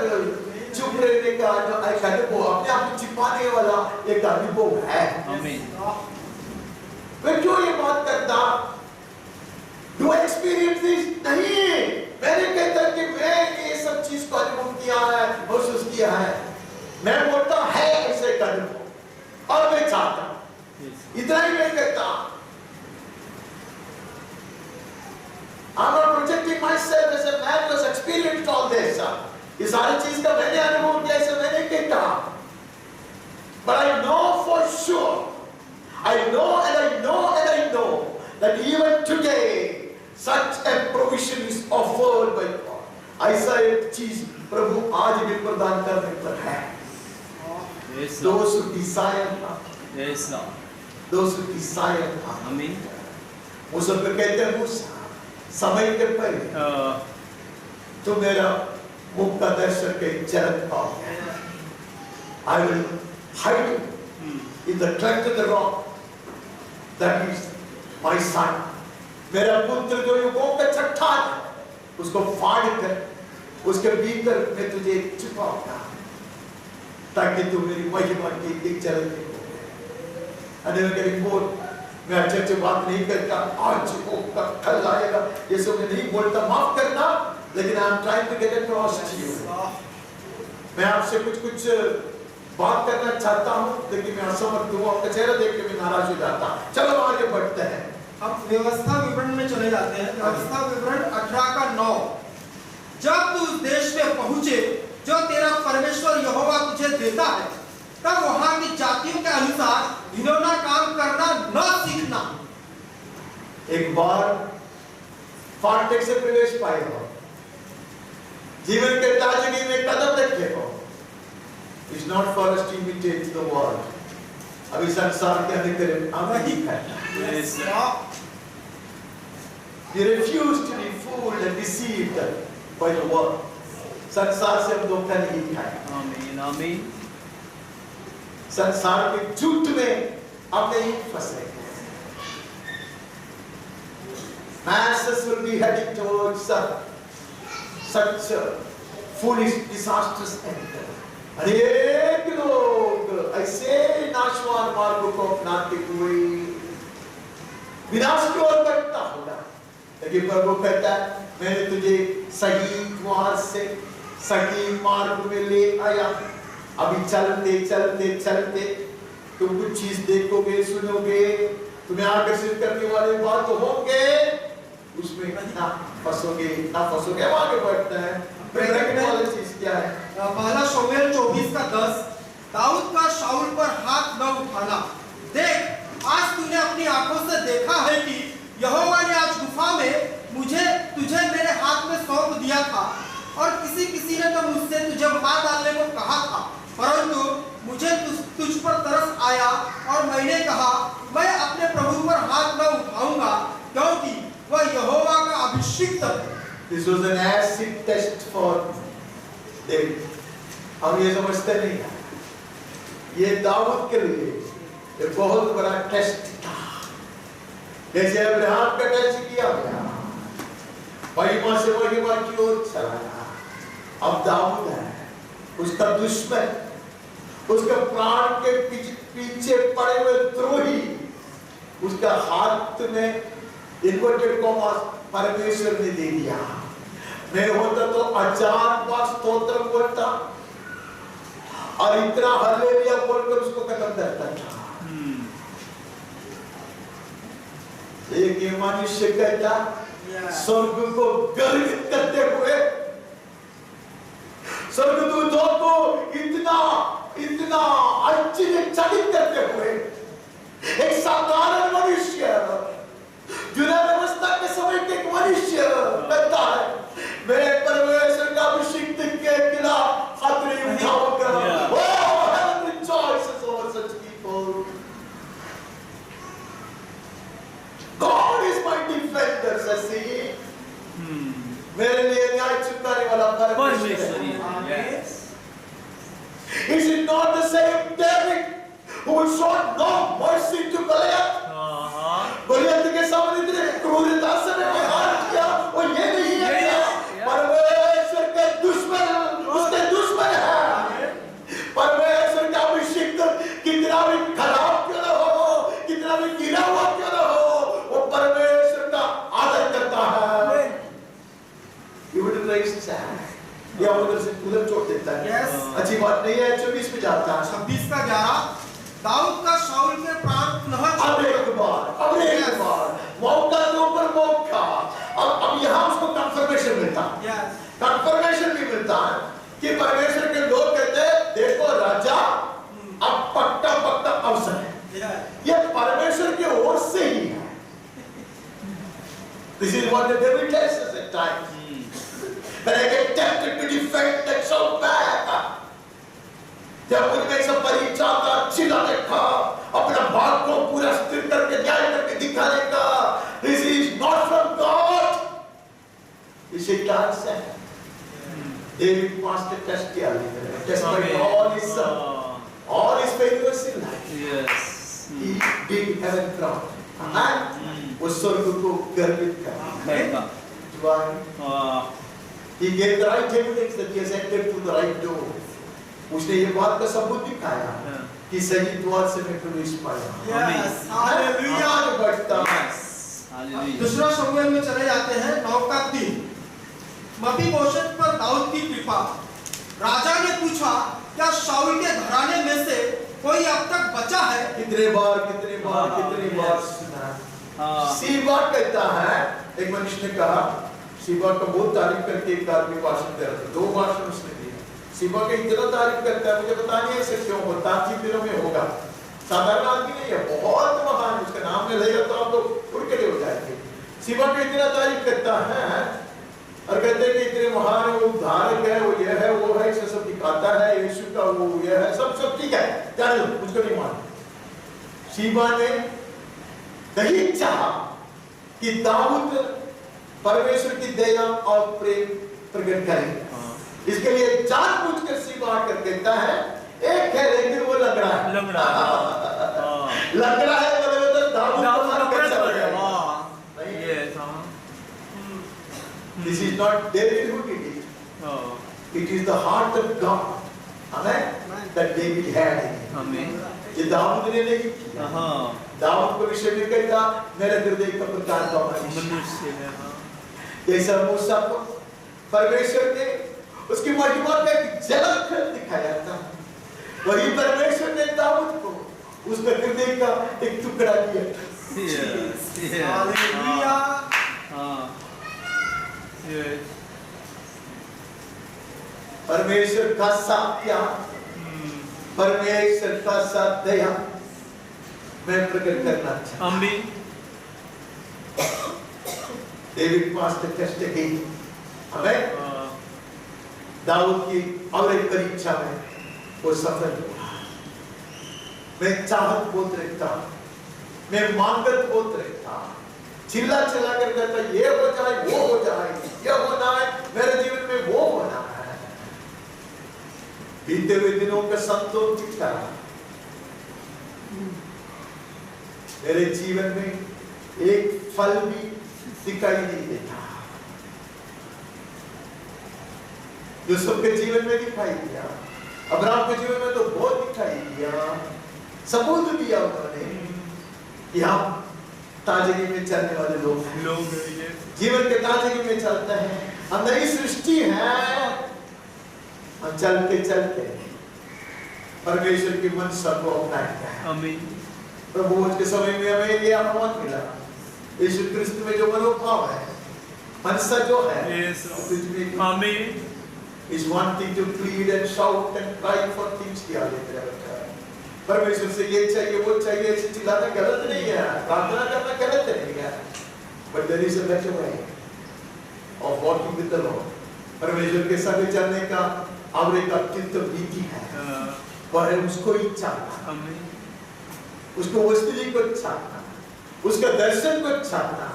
चुप रहने का जो एक अनुभव, अपने आप को छिपाने वाला एक अनुभव है। आमीन। मैं क्यों ये बात करता? Do I experience this? नहीं, मैंने कहता कि मैं ये सब चीज को अनुभव किया है, महसूस किया है। मैं बोलता है ऐसे अनुभव और मैं चाहता, इतना ही मैं कहता। I'm not projecting myself as a man who has experienced all this. ये सारी चीज का मैंने अनुभव किया, ऐसे मैंने कहता। But I know for sure, I know and I know and I know that even today such a provision is offered by God. ऐसा एक चीज प्रभु आज भी प्रदान करने पर है। Yes, Lord. Those who desire, Yes, Lord. those who desire. आमीन। मूसा को कहते हैं, मूसा समय के पहले तो मेरा मुख का दर्शन के झलक पाओगे। I will hide you in the cleft of the rock. That is my son. मेरा पुत्र जो युगों का चट्टान है, उसको फाड़ कर उसके भीतर मैं तुझे छुपाऊंगा। ताकि तू मेरी महिमा की चल मैं अच्छे अच्छे बात नहीं करता, आज वो कल आएगा, ये सब मैं नहीं बोलता, माफ करना, लेकिन I am trying to get across to you. मैं आपसे कुछ बात करना चाहता हूँ, लेकिन मैं असमर्थ हूँ, आपका चेहरा देख के मैं नाराज हो जाता। चलो आगे बढ़ते हैं। अब व्यवस्था विवरण में चले जाते हैं। व्यवस्था विवरण 18:9। जब तू उस देश में पहुंचे जो तेरा परमेश्वर यहोवा तुझे देता है, तब वहां की जातियों के अनुसार घिनौना काम करना न सीखना। एक बार फाटक से प्रवेश पाए हो, जीवन के ताजगी में कदम रखे हो। It's not for us to imitate the world. अभी संसार के अनुकरण हमें ही करना। Yes. You refuse to be fooled and deceived by the world. संसार से हम धोखा नहीं खाए। आमीन आमीन। संसार के झूठ में हम नहीं फंसे। Masses will be heading towards such foolish, disastrous end. अनेक लोग ऐसे नाशवान मार्गों को अपनाते हुए विनाश की ओर बढ़ता होगा। लेकिन प्रभु कहता है, मैंने तुझे सही मार्ग से सही मार्ग में ले आया। अभी चलते चलते चलते तुम कुछ चीज देखोगे, सुनोगे, तुम्हें आकर्षित करने वाले बात होंगे, उसमें ना फंसोगे, हम आगे बढ़ते हैं। चीज क्या है? पहला शमूएल 24:10। दाऊद का शाऊल पर हाथ न उठाना। देख, आज तूने अपनी आंखों से देखा है कि यहोवा ने आज गुफा में तुझे मेरे हाथ में सौंप दिया था, और किसी ने तो मुझसे तुझे मार डालने को कहा था, परंतु मुझे तुझ पर तरस आया और मैंने कहा, मैं अपने प्रभु पर हाथ न उठाऊंगा, क्योंकि वह यहोवा का अभिषिक्त है। This was an acid test for David. हम ये समझते नहीं हैं, ये दाऊद के लिए एक बहुत बड़ा टेस्ट था। जैसे अब्राहम का टेस्ट किया गया, महिमा से महिमा की ओर चला गया। अब दाऊद है, उसका दुश्मन, उसका प्राण के पीछे पड़े हुए द्रोही, उसका हाथ में इन्वर्टेड कॉमास परमेश्वर ने दे दिया। मैं होता तो 1000 बार स्तोत्र बोलता और इतना हालेलुया बोलकर उसको खत्म करता था। एक ये मनुष्य कहता, स्वर्ग को गर्वित करते हुए, स्वर्गदूतों को इतना आश्चर्यचकित करते हुए, एक साधारण मनुष्य, जुना व्यवस्था के समय के एक मनुष्य कहता है, मैं परमेश्वर का अभिषिक्त के खिलाफ हाथ नहीं उठाऊंगा। Oh, heaven rejoices over such people. God is my defender, ससी। मेरे लिए न्याय चुकाने वाला परमेश्वर है। Yes. Is it not the same David who showed no mercy to Goliath? Goliath के सामने इतने क्रूरता से व्यवहार किया, वो ये नहीं है क्या परमेश्वर के दुश्मन उसके दुश्मन है। परमेश्वर का अभिषिक्त कितना भी खराब क्यों न हो, कितना भी गिरा हुआ क्यों न हो, वो परमेश्वर का आदर करता है। ये बड़ी राइस है, ये उधर से उधर छोड़ देता है। अच्छी बात नहीं है। 24 पे जाता है। 26:11। दाऊद का शाऊल के प्राण पुनः अब एक बार मौका के ऊपर मौका। अब यहाँ उसको कंफर्मेशन मिलता है, कंफर्मेशन भी मिलता है कि परमेश्वर के लोग कहते हैं, देखो राजा, अब पक्का अवसर है। ये परमेश्वर की ओर से ही है। This is what the devil tells us at times. When I get tempted to defend that so bad, जब उनमें सब परीक्षा का चिल्ला देखा, अपना भाग को पूरा स्थिर करके न्याय करके दिखाने का, this is not from God. This is God's hand. David passed the test किया, despite all his failures in life. Yes. He did heaven proud. Amen. वो स्वर्ग को गर्वित कर। Why? He gave the right evidence that he has entered through the right door. उसने ये बात का सबूत दिखाया हाँ। कि सही द्वार से मैं प्रवेश पाया। Yes hallelujah. आगे बढ़ता हूं। हालेलुया। दूसरा शमूएल में चले जाते हैं 9:3। मफीबोशेत पर दाऊद की कृपा। राजा ने पूछा, क्या शाऊल के घराने में से कोई अब तक बचा है? कितने बार सुना। हाँ। सीबा कहता है, एक मनुष्य ने कहा, सीबा का बहुत तारीफ करके एक आदमी भाषण दे रहा था, 2 भाषण उसने दिए। सीबा का इतना तारीफ करता है, मुझे पता नहीं ऐसे क्यों होता, 5 दिनों में होगा। साधारण आदमी नहीं है, बहुत महान, उसका नाम ले लेगा तो आप लोग उड़ के हो जाएंगे। सीबा का इतना तारीफ करता है और कहते हैं कि इतने महान वो उद्धारक है, वो ये है, वो है, इसे सब दिखाता है, यीशु का वो ये है, सब ठीक है, जान लो, मुझको नहीं मान। सीबा ने नहीं चाहा कि दाऊद परमेश्वर की दया और प्रेम प्रकट करें। इसके लिए जानबूझकर सीबा कर कहता है, एक है लेकिन वो लंगड़ा है। लंगड़ा है। लंगड़ा है मतलब दाऊद दाऊद को का मार के प्रश्न चला है। गया। वाह। नहीं। Yes, हाँ। This is not David who did it. हाँ। It is the heart of God. Amen. That David had in him. आमीन। ये दाऊद ने नहीं किया। हाँ। दाऊद को विषय में कहता, मेरे हृदय का प्रकार का मनुष्य है। हाँ। जैसा मूसा को परमेश्वर ने उसकी महिमा का एक झलक दिखाया था, वही परमेश्वर ने दाऊद को उसका हृदय का एक टुकड़ा दिया था। Yes, yes. हालेलुया। हाँ। Yes. परमेश्वर का सत्य, परमेश्वर का सत्य मैं प्रकट करना चाहता हूं। आमीन। डेविड पास कष्ट की हमें हाँ। दाऊद की और एक परीक्षा में वो सफल हुआ। मैं चाहत बहुत रखता, मैं मांगत बहुत रखता, चिल्ला चिल्ला कर कहता, ये हो जाए, वो हो जाए, ये होना है मेरे जीवन में, वो होना है। बीते हुए दिनों का संतोष दिखता, मेरे जीवन में एक फल भी दिखाई नहीं देता। यूसुफ के जीवन में दिखाई दिया, अब्राहम के जीवन में तो बहुत दिखाई दिया, सबूत दिया उन्होंने कि हम ताजगी में चलने वाले लोग हैं, जीवन के ताजगी में चलते हैं, हम नई सृष्टि है, हम चलते चलते परमेश्वर की मनसा को अपनाते हैं। आमीन। प्रभु के समय में हमें ये अनुमति मिला, यीशु क्रिस्त में जो मनोभाव है, मनसा जो है, Yes, पृथ्वी की आमीन। is wanting to plead and shout and cry for things किया लेते हैं। परमेश्वर से ये चाहिए, वो चाहिए, ऐसे चिल्लाना गलत नहीं है, प्रार्थना करना गलत नहीं है, but there is a better way of walking with the Lord. परमेश्वर के साथ चलने का और एक अत्यंत विधि है, वह है उसको ही चाहना, आमीन। उसको वस्तुली को चाहना, उसका दर्शन को चाहना,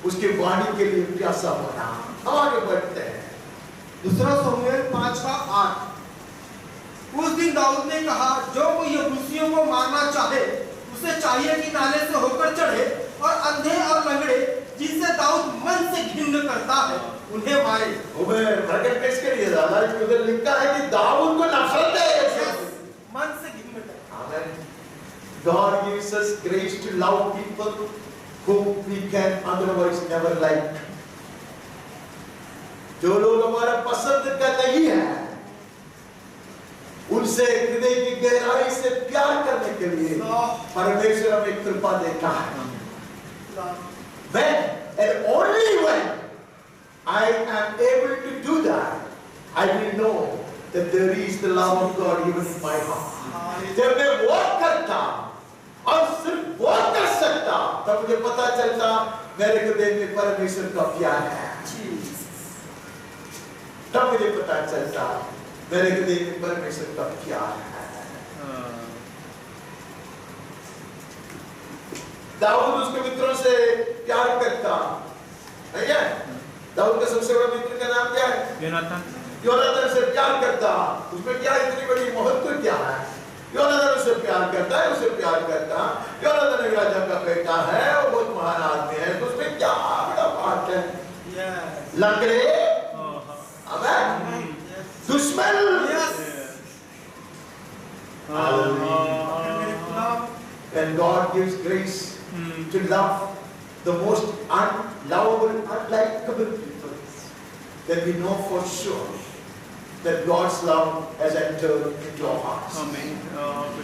उसके वाणी के लिए प्यासा होना। हम आगे बढ़ते हैं। दूसरा शमूएल 5:8। उस दिन दाऊद ने कहा, जो कोई यबूसियों को मारना चाहे उसे चाहिए कि नाले से होकर चढ़े और अंधे और लंगड़े जिनसे दाऊद मन से घिन्न करता है उन्हें मारे। प्रकट पेश करिए, उधर लिखा है कि दाऊद को नफरत है, मन से घिन्न करता। Amen. God gives us grace to love people whom we can otherwise never like. जो लोग हमारा पसंद का नहीं है, उनसे हृदय की गहराई से प्यार करने के लिए परमेश्वर हमें कृपा देता है। When and only when I am able to do that, I will know that there is the love of God even in my heart. जब मैं वो करता और सिर्फ वो कर सकता, तब मुझे पता चलता मेरे हृदय में परमेश्वर का प्यार है। तब मुझे पता चलता मेरे हृदय में परमेश्वर का प्यार है। दाऊद उसके मित्रों से प्यार करता, नहीं है? दाऊद का सबसे बड़ा मित्र का नाम क्या है? योनातान से प्यार करता। उसमें क्या इतनी बड़ी महत्व क्या है? योनातान उसे प्यार करता है, उसे प्यार करता। योनातान एक राजा का बेटा है, वो बहुत महान आदमी है, तो उसमें क्या बड़ा बात है? लंगड़े, दुश्मन, When God gives grace to love the most unlovable, unlikable people, then we know for sure that God's love has entered into our hearts. Amen.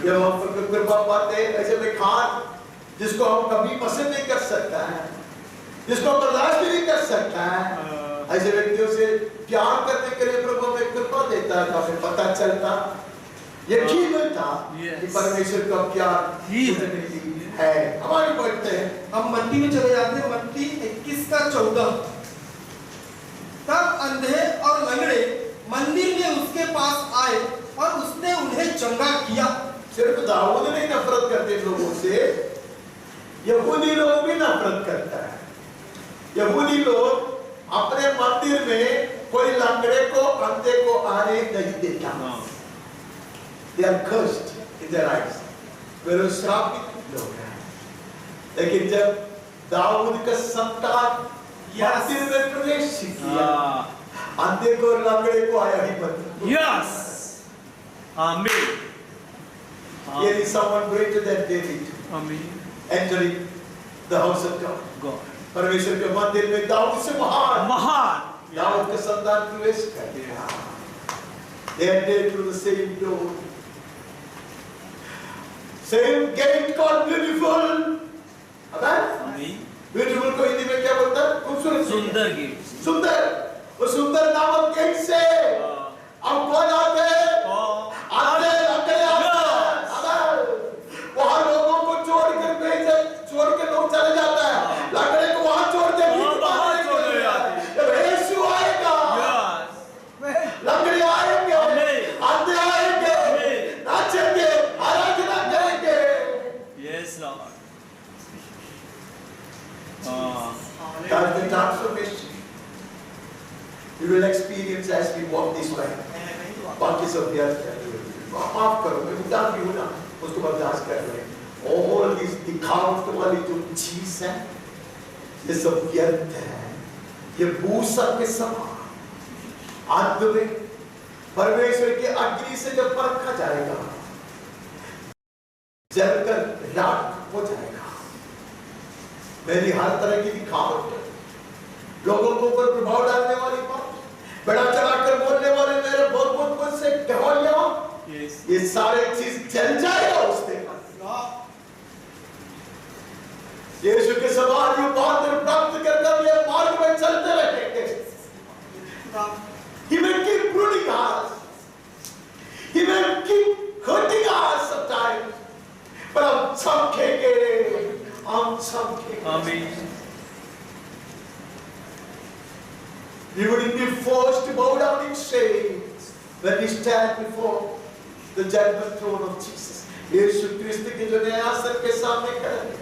जब हम कृपा पाते हैं ऐसे में खान जिसको हम कभी पसंद नहीं कर सकता है, जिसको हम बर्दाश्त भी नहीं कर सकता है, ऐसे व्यक्तियों से प्यार करने के लिए प्रभु हमें कृपा देता है, तो हमें पता चलता, यकीन होता कि परमेश्वर का प्यार है। हमारे पढ़ते हैं, हम मत्ती में चले जाते हैं, मत्ती 21:14। तब अंधे और लंगड़े मंदिर में उसके पास आए और उसने उन्हें चंगा किया। सिर्फ दाऊद नहीं नफरत करते लोगों से, यहूदी लोग भी नफरत करता है। यहूदी लोग अपने मंदिर में कोई लंगड़े को अंधे को आने नहीं देता। They are cursed in their eyes। वे श्रापित लोग हैं। लेकिन जब दाऊद का संतान मंदिर में प्रवेश किया, अंधे को और लंगड़े को आया ही मत। Yes. Amen. Here is someone greater than David Amen. entering the house of God। God. परमेश्वर के मंदिर में दाऊद से महान दाऊद का संतान प्रवेश कर गया। They entered through the same door, same gate called beautiful। Amen. Beautiful को हिंदी में क्या बोलता है? खूबसूरत, सुंदर गेट। सुंदर। उस सुंदर नामक गेट से अब कौन आते हैं? आते लंगड़े आते। वहाँ लोगों को छोड़कर भेजे, छोड़ के लोग चले जाता है, लंगड़े को वहाँ छोड़ दे। जब यीशु आएगा, लंगड़े आएंगे, अंधे आएंगे, नाचेंगे, आराधना करेंगे। Yes, Lord. That's the transformation we will experience as we walk this way। बाकी सब माफ करो, मैं उदार भी हूँ ना, उसको बर्दाश्त कर रहे। All these दिखावट वाली जो चीज है, ये सब व्यर्थ है, ये भूसा के समान। अंत में परमेश्वर की अग्नि से जब परखा जाएगा, जलकर राख हो जाएगा। मेरी हर तरह की दिखावट, लोगों को ऊपर प्रभाव डालने वाली बात, बड़ा चढ़ाकर बोलने वाले मेरे बहुत बहुत मुझसे कहोलिया, ये सारे चीज जल जाएगा उस दिन। यीशु के सवार यूं पात्र प्राप्त कर ये मार्ग में चलते रहेंगे। He will keep pruning us, he will keep hurting us sometimes, but हम चमकेंगे, हम चमकेंगे। Amen. We wouldn't be forced to bow down in shame when we stand before the judgment throne of Jesus। यीशु क्रिस्त के जो न्यायासन के सामने खड़े,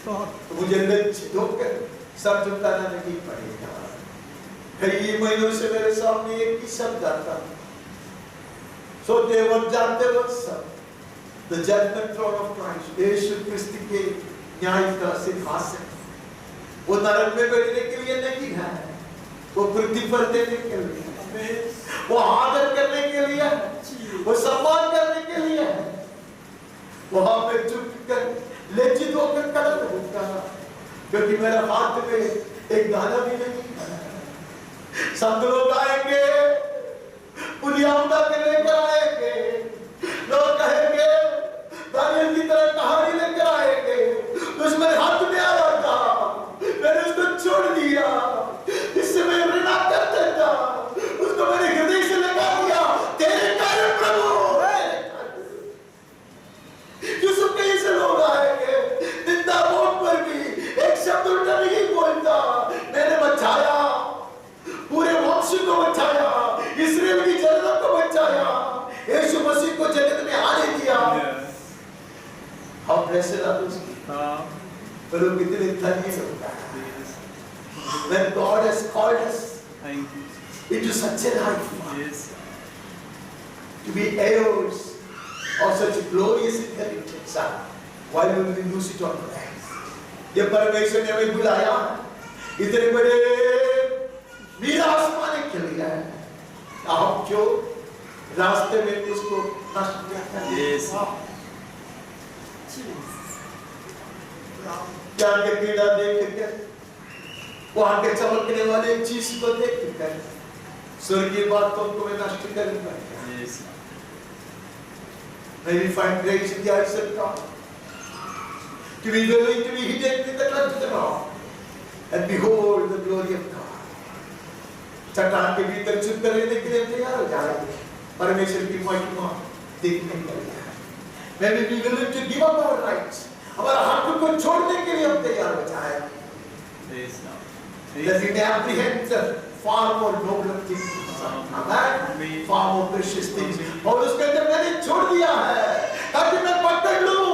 तो मुझे लज्जित होकर सब झुकाना नहीं पड़ेगा। कई महीनों से मेरे सामने एक ही शब्द आता, सोते वक्त जानते वक्त सब, the judgment throne of Christ। यीशु क्रिस्त के न्याय का सिंहासन, वो नरक में बैठने के लिए नहीं है, वो पृथ्वी पर देने के लिए, वो आदर करने के लिए, वो सम्मान करने के लिए, वहां पे झुककर लज्जित होकर खड़ा होगा, क्योंकि मेरे हाथ में एक दाना भी नहीं है। सब लोग आएंगे, पुलिया उठा के लेकर आएंगे, लोग कहेंगे दानियल की तरह कहानी लेकर आएंगे, दुश्मन हाथ में आया था, मैंने उसको छोड़ दिया, इससे मैं घृणा करता था, उसको मैंने हृदय से लगा दिया, तेरे कारण प्रभु। यूसुफ के ऐसे लोग आएंगे, निंदा बोल पर भी एक शब्द उल्टा नहीं बोलता, मैंने बचाया, पूरे वंश को बचाया, इस्राएल की जनता को बचाया, यीशु मसीह को जगत में आने दिया। How blessed are those people? पर वो कितने धन्य लोग हैं। When God has called us into such a life, to be heirs of such a glorious inheritance, why will we lose it on the way? ये परमेश्वर ने हमें बुलाया, इतने बड़े मीरास पाने के लिए, आप क्यों रास्ते में उसको नष्ट करते हैं? ज्ञान के पीड़ा देख कर, वहां के चमकने वाले चीज को देख कर स्वर्गीय बातों को मैं नष्ट करूंगा। Yes. May we find grace in the eyes of God to be willing to be hidden in the clutch of the rock and behold the glory of God. चट्टान के भीतर छुप कर रहने के लिए तैयार हो जाएंगे, परमेश्वर की महिमा देखने के लिए। May we be willing to give up our rights, हमारा हक को छोड़ने के लिए हम तैयार हो जाए। Yes, Lord. That we may apprehend the far more nobler things, Amen, far more precious things। और उसके अंदर मैंने छोड़ दिया है ताकि मैं पकड़ लूं,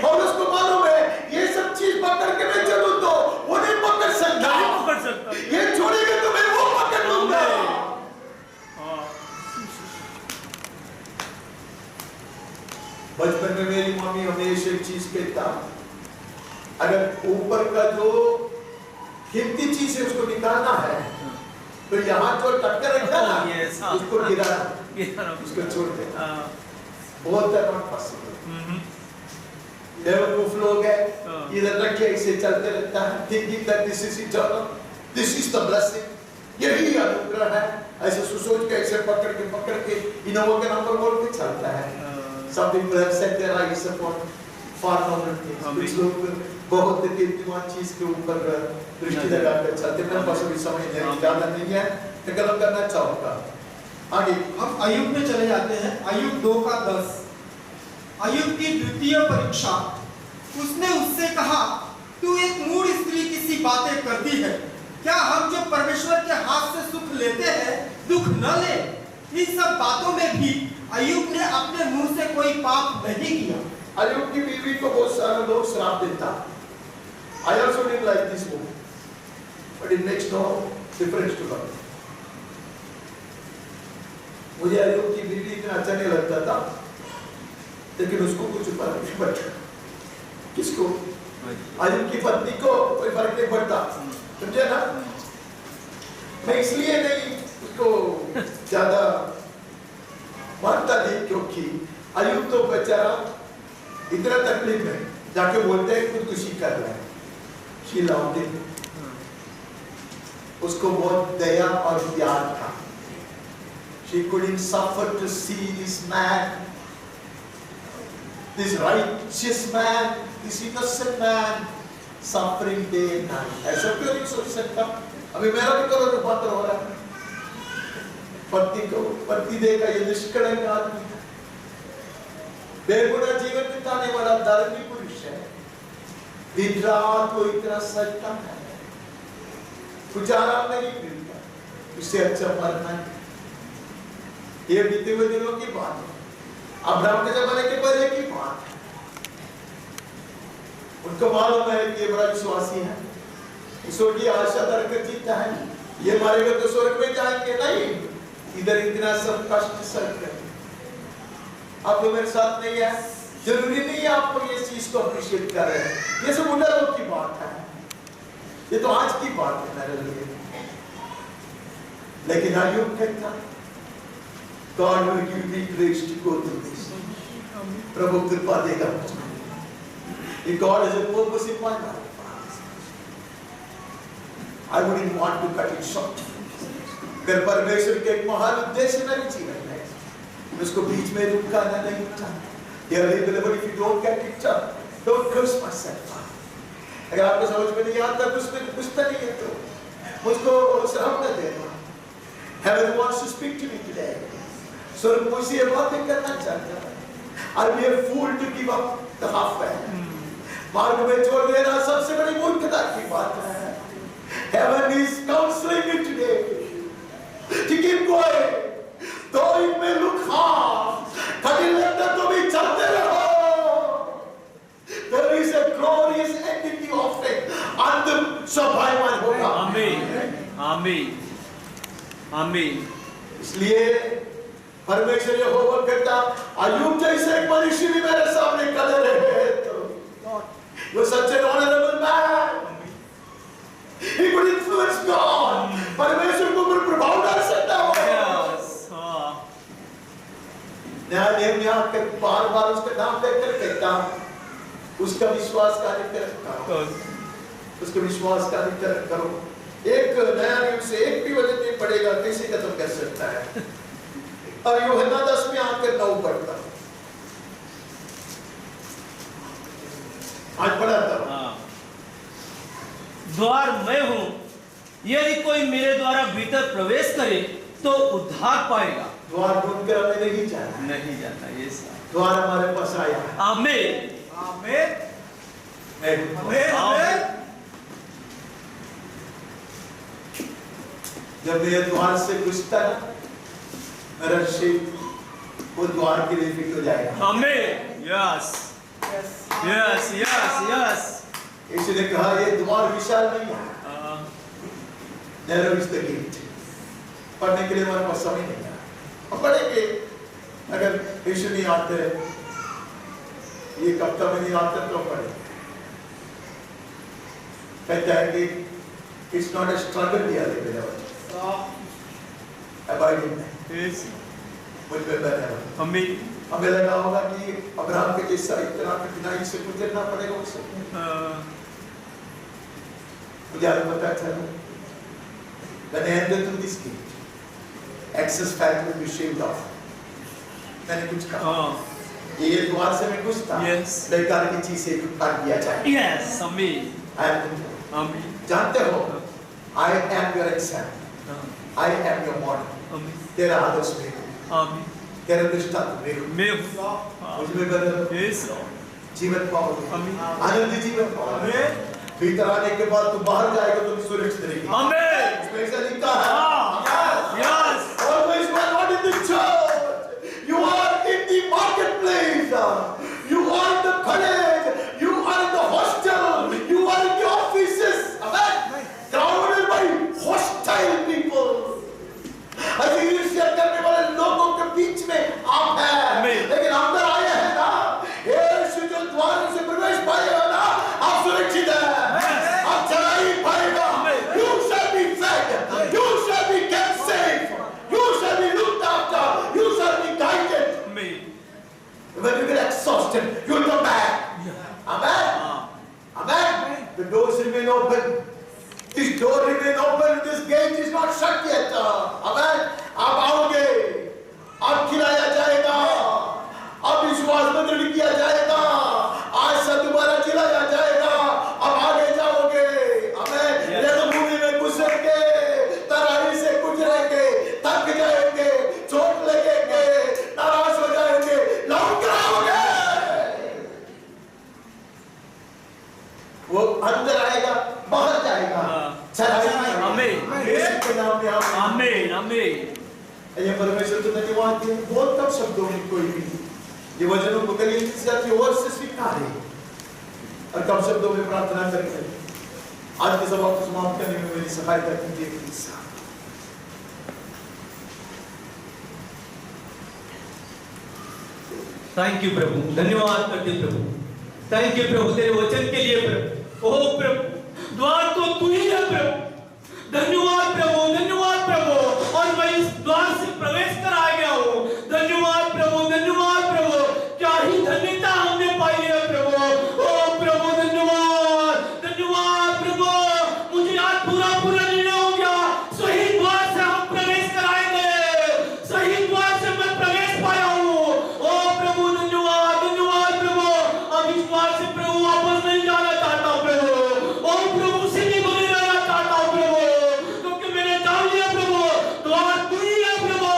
और उसको मालूम है ये सब चीज पकड़ के मैं चलूं तो वो नहीं पकड़ सकता, ये छोड़ेगा तो मैं वो पकड़ लूंगा। बचपन में मेरी मम्मी हमेशा एक चीज कहता, अगर ऊपर का जो कीमती चीज है उसको निकालना है तो यहाँ जो टक्कर रखा ना उसको गिराना, उसको छोड़ देना। बहुत नॉट पॉसिबल। बेवकूफ लोग हैं, इधर रख के ऐसे चलते रहता है, thinking that this is eternal, this is the blessing, यही अनुग्रह है, ऐसे सोच के ऐसे पकड़ के इनोवा के नंबर बोल के चलता है। Some people have set their eyes upon far nobler things। कुछ लोग बहुत कीमतीमान चीज के ऊपर दृष्टि लगाकर चलते हैं। मेरे पास अभी समय ज़्यादा नहीं है, निकल करना चाहूँगा। आगे हम अय्यूब में चले जाते हैं। अय्यूब 2:10। अय्यूब की द्वितीय परीक्षा। उसने उससे कहा, तू एक मूढ़ स्त्री की सी बातें करती है, क्या हम जो परमेश्वर के हाथ से सुख लेते हैं दुख न ले? इन सब बातों में भी अय्यूब ने अपने मुंह से कोई पाप नहीं किया। अय्यूब की बीवी को बहुत सारे लोग श्राप देता। I also didn't like this book, but it makes no difference to her। मुझे अय्यूब की बीवी इतना अच्छा नहीं लगता था, लेकिन उसको कुछ फर्क नहीं पड़ता। किसको? अय्यूब की पत्नी को कोई फर्क नहीं पड़ता, समझे ना? मैं इसलिए नहीं उसको ज्यादा मानता नहीं, क्योंकि अय्यूब तो बेचारा इतना तकलीफ में जाके बोलते हैं खुदकुशी कर रहे हैं। She loved him। उसको बहुत दया और प्यार था। She couldn't suffer to see this man, this righteous man, this innocent man suffering day and night। ऐसा क्यों नहीं सोच सकता? अभी मेरा भी करो रूपांतर हो रहा है। पति देखा ये निष्कलंक आदमी, बेगुनाह जीवन बिताने वाला धर्मी पुरुष है, दिन रात वो इतना सजता है, कुछ आराम नहीं मिलता, इससे अच्छा मरना है। ये बीते हुए दिनों की बात है, अब्राहम के जमाने के पहले की बात है। उनको मालूम है कि ये बड़ा विश्वासी है, ईश्वर की आशा धरकर जीता है, ये मारेगा तो स्वर्ग में जाएंगे, नहीं इधर इतना सब कष्ट सहकर। आप तो मेरे साथ नहीं है, जरूरी नहीं है आपको ये चीज को अप्रिशिएट कर रहे हैं, ये सब उन लोगों की बात है, ये तो आज की बात है मेरे लिए। लेकिन अय्यूब कहता, God will give me grace to go through this। प्रभु कृपा देगा मुझे। If God has a purpose in my life, I wouldn't want to cut it short। अगर परमेश्वर के एक महान उद्देश्य मेरे जीवन में, उसको बीच में रुकाना नहीं चाहता। Dear beloved, if you don't get it done, don't curse myself। अगर आपको समझ में नहीं आता कुछ पूछता नहीं है तो मुझको श्राप न देना। Heaven wants to speak to me today। स्वर्ग मुझसे ये बातें करना चाहता है। I'll be a fool to give up the halfway। मार्ग में छोड़ देना सबसे बड़ी मूर्खता की बात है। Heaven is counseling me today to keep going, though it may look hard, कठिन लगता तो भी चलते रहो। There is a glorious end in the offering, अंत स्वाभाविक होगा। आमीन, आमीन, आमीन। इसलिए परमेश्वर यहोवा कहता, अय्यूब जैसे एक मनुष्य भी मेरे सामने खड़े रहे तो वो such an honorable man, he could influence God। परमेश्वर को ऊपर प्रभाव डाल सकता हो। न्याय के बार-बार उसका नाम लेकर कहता, उसका विश्वास कार्यक्रम करो, उसके विश्वास कार्यक्रम करो। एक नया नियम से एक भी वचन नहीं पड़ेगा, कैसे खत्म कर सकता है? और यूहन्ना 10 में आकर 9 पढ़ता, आज पढ़ा था। द्वार मैं हूं, यदि कोई मेरे द्वारा भीतर प्रवेश करे तो उद्धार पाएगा। द्वार ढूंढ कर हमें नहीं जाना, नहीं जाता ये सब। द्वार हमारे पास आया। आमीन आमीन आमीन आमीन। जब ये द्वार से घुसता है मेरा शिव, वो द्वार के लिए फिट हो जाएगा। आमीन। Yes yes yes yes. यीशु ने कहा ये द्वार विशाल नहीं है, नैरो इज द गेट। पढ़ने के लिए हमारे पास समय नहीं है, हम पढ़ेंगे। अगर यीशु नहीं आते, ये हफ्ता में नहीं आते तो पढ़ेंगे। कहता है कि it's not a struggle dear believer, abide in me, मुझ में बने रहो। हमें लगा होगा कि अब्राहम के जैसा इतना कठिनाई से गुजरना पड़ेगा उसे। मुझे आज पता चला, when I entered through this gate, access fact will be shaved off. मैंने कुछ कहा, ये द्वार से मैं घुसता, बेकार की चीजें उतार दिया जाए। Yes, आमीन आमीन। जानते हो, I am your example, I am your model. तेरा आदर्श में हूँ, तेरा दृष्टांत में हूँ। मुझ में बदलो, जीवन पाओगे, आनंद जीवन पाओगे। भीतर आने के बाद तू बाहर जाएगा तो सुरक्षित रहेगी। आमीन। इसमें ऐसा लिखा है। Yes. Always you are not in the church. You are in the marketplace. You are in the college. You are in the hostel. You are in the offices. Amen. Surrounded by hostile people. ऐसे ईर्ष्या करने वाले लोगों के बीच में आप हैं। लेकिन अंदर आए हैं ना, यीशु जो द्वार से प्रवेश पाएगा ना, आप सुरक्षित हैं। आप चढ़ाई पाएगा। You shall be fed. You shall be kept safe. You shall be looked after. You shall be guided. When you get exhausted, you will come back. Amen. Amen. The doors remain open. This door remain open. This gate is not shut yet. Amen. आप आओगे, आप खिलाया जाएगा, अब विश्वास में दृढ़ किया जाएगा, आज से दोबारा खिलाया जाएगा, अब आगे जाओगे। हमें रणभूमि में घुसेंगे, तराई से गुजरेंगे, थक जाएंगे, चोट लगेंगे, नाराज हो जाएंगे, लौट कर आओगे। वो अंदर आएगा, बाहर जाएगा। आमीन। यीशु के नाम में आमीन आमीन। ये परमेश्वर को धन्यवाद दें। बहुत कम शब्दों में कोई भी ये वचनों को गलील से अपनी ओर से स्वीकारे और कम शब्दों में प्रार्थना करें। आज के सभा को समाप्त करने में मेरी सहायता कीजिए प्लीज। थैंक यू प्रभु, धन्यवाद करते प्रभु। थैंक यू प्रभु तेरे वचन के लिए प्रभु। ओ प्रभु, द्वार तो तू ही है प्रभु। धन्यवाद प्रभु, धन्यवाद प्रभु। और मैं इस द्वार से प्रवेश कर आ गया हूँ। धन्यवाद प्रभु, धन्यवाद प्रभु। क्या ही धन्यता हमने पाई है प्रभु। ओ प्रभु धन्यवाद, धन्यवाद प्रभु। मुझे आज पूरा निर्णय हो गया, सही द्वार से हम प्रवेश कराएंगे। सही द्वार से मैं प्रवेश पाया हूँ। ओ प्रभु धन्यवाद, धन्यवाद प्रभु। अब इस द्वार से प्रभु वापस नहीं जाना चाहता प्रभु। ओ प्रभु से नहीं बने रहना चाहता हूँ प्रभु, क्योंकि मैंने जान लिया प्रभु द्वार तू ही है प्रभु।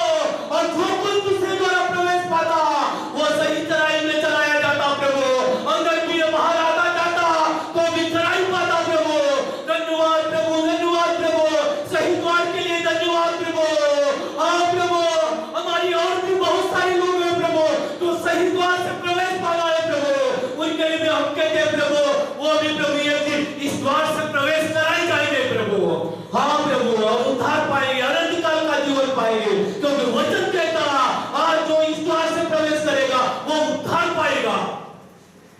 और जो कोई दूसरे द्वारा प्रवेश पाता वो सही चढ़ाई में चलाया जाता प्रभु। अंदर की बाहर आता जाता तो भी चढ़ाई पाता प्रभु। धन्यवाद प्रभु, धन्यवाद प्रभु। सही द्वार के लिए धन्यवाद प्रभु। हाँ प्रभु, हमारी और भी बहुत सारे लोग हैं प्रभु तो सही द्वार से प्रवेश पाना है प्रभु। उनके लिए हम कहते हैं प्रभु, वो भी प्रभु ये इस द्वार से प्रवेश कराए जाएंगे प्रभु। हाँ प्रभु, हम उद्धार पाएंगे, अनंत काल का जीवन पाएंगे, क्योंकि वचन कहता आज जो इस द्वार से प्रवेश करेगा वो उद्धार पाएगा।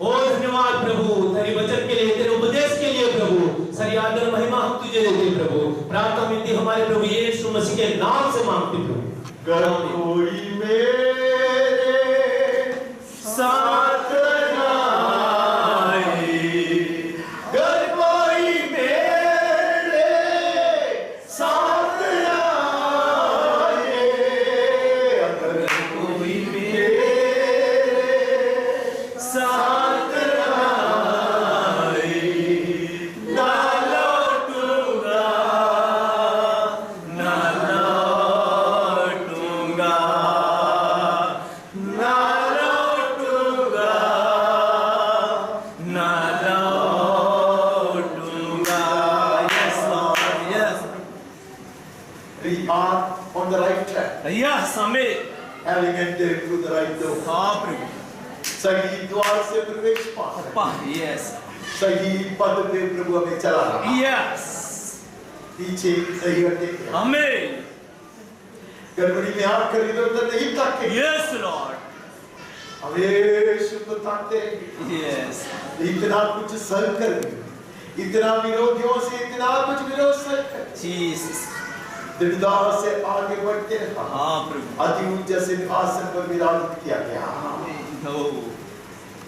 ओ धन्यवाद प्रभु तेरे वचन के लिए, तेरे उपदेश के लिए प्रभु। सारी आदर महिमा हम तुझे देते प्रभु। प्रार्थना मिलती हमारे प्रभु यीशु मसीह के नाम से मांगते प्रभु। कर कोई मेरे साथ जाए ना लौटूंगा, ना लौटूंगा। Yes, Lord, yes. We are on the right track, Yes, आमीन। having entered through the right door. हाँ प्रभु, सही द्वार से प्रवेश पा रहे हैं। yes, सही पद पे प्रभु हमें चला रहा है। yes, पीछे नहीं हटेंगे, आमीन। गड़बड़ी में आकर इधर उधर नहीं ताकेंगे, Yes, Lord, हमेशा तो ताकते रहेंगे। yes, इतना कुछ सहन कर, इतना विरोधियों से इतना कुछ विरोध सहन कर, Jesus, दृढ़ता से आगे बढ़ते रहा। हाँ प्रभु, अति ऊंचे सिंहासन पर विराजित किया गया। आमीन,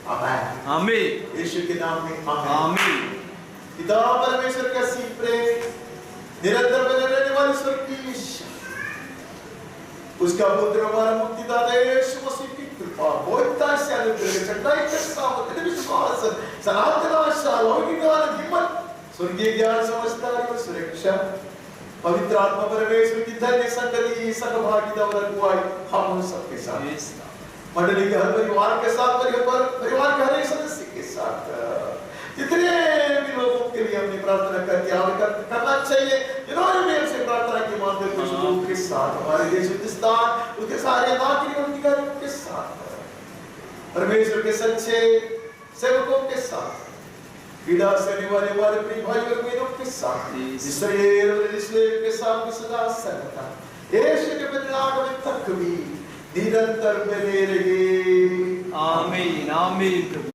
आमीन। आमीन, यीशु के नाम में आमीन। आमीन। पिता परमेश्वर का सीख प्रेम, निरंतर बने रहने वाली स्वर्गीय ईश्वर, उसका पुत्र हमारा मुक्तिदाता यीशु मसीह की कृपा, बहुता से अनुग्रह, चढ़ाई के साथ विश्वास, सनातन आशा, लौकिक ज्ञान, हिम्मत, स्वर्गीय ज्ञान, समझदारी और सुरक्षा, पवित्र आत्मा परमेश्वर की धन्य संगति, सहभागिता और अगुवाई हम उन सबके साथ, Yes, मंडली के हर परिवार के साथ, परिवार के हर एक सदस्य के साथ, जितने भी लोगों के लिए हमने प्रार्थना करके करना चाहिए, जिन्होंने भी हमसे प्रार्थना की, मानते कुछ लोगों के साथ, हमारे देश हिंदुस्तान, उसके सारे नागरिक और अधिकारियों के साथ, परमेश्वर के सच्चे सेवकों के साथ, पीड़ा सहने वाले हमारे प्रिय भाई और बहनों के साथ, इसराइल और इस्राएल के साथ भी सदा सर्वदा यीशु के पुनरागमन तक भी निरंतर बने रहे। आमीन, आमीन प्रभु।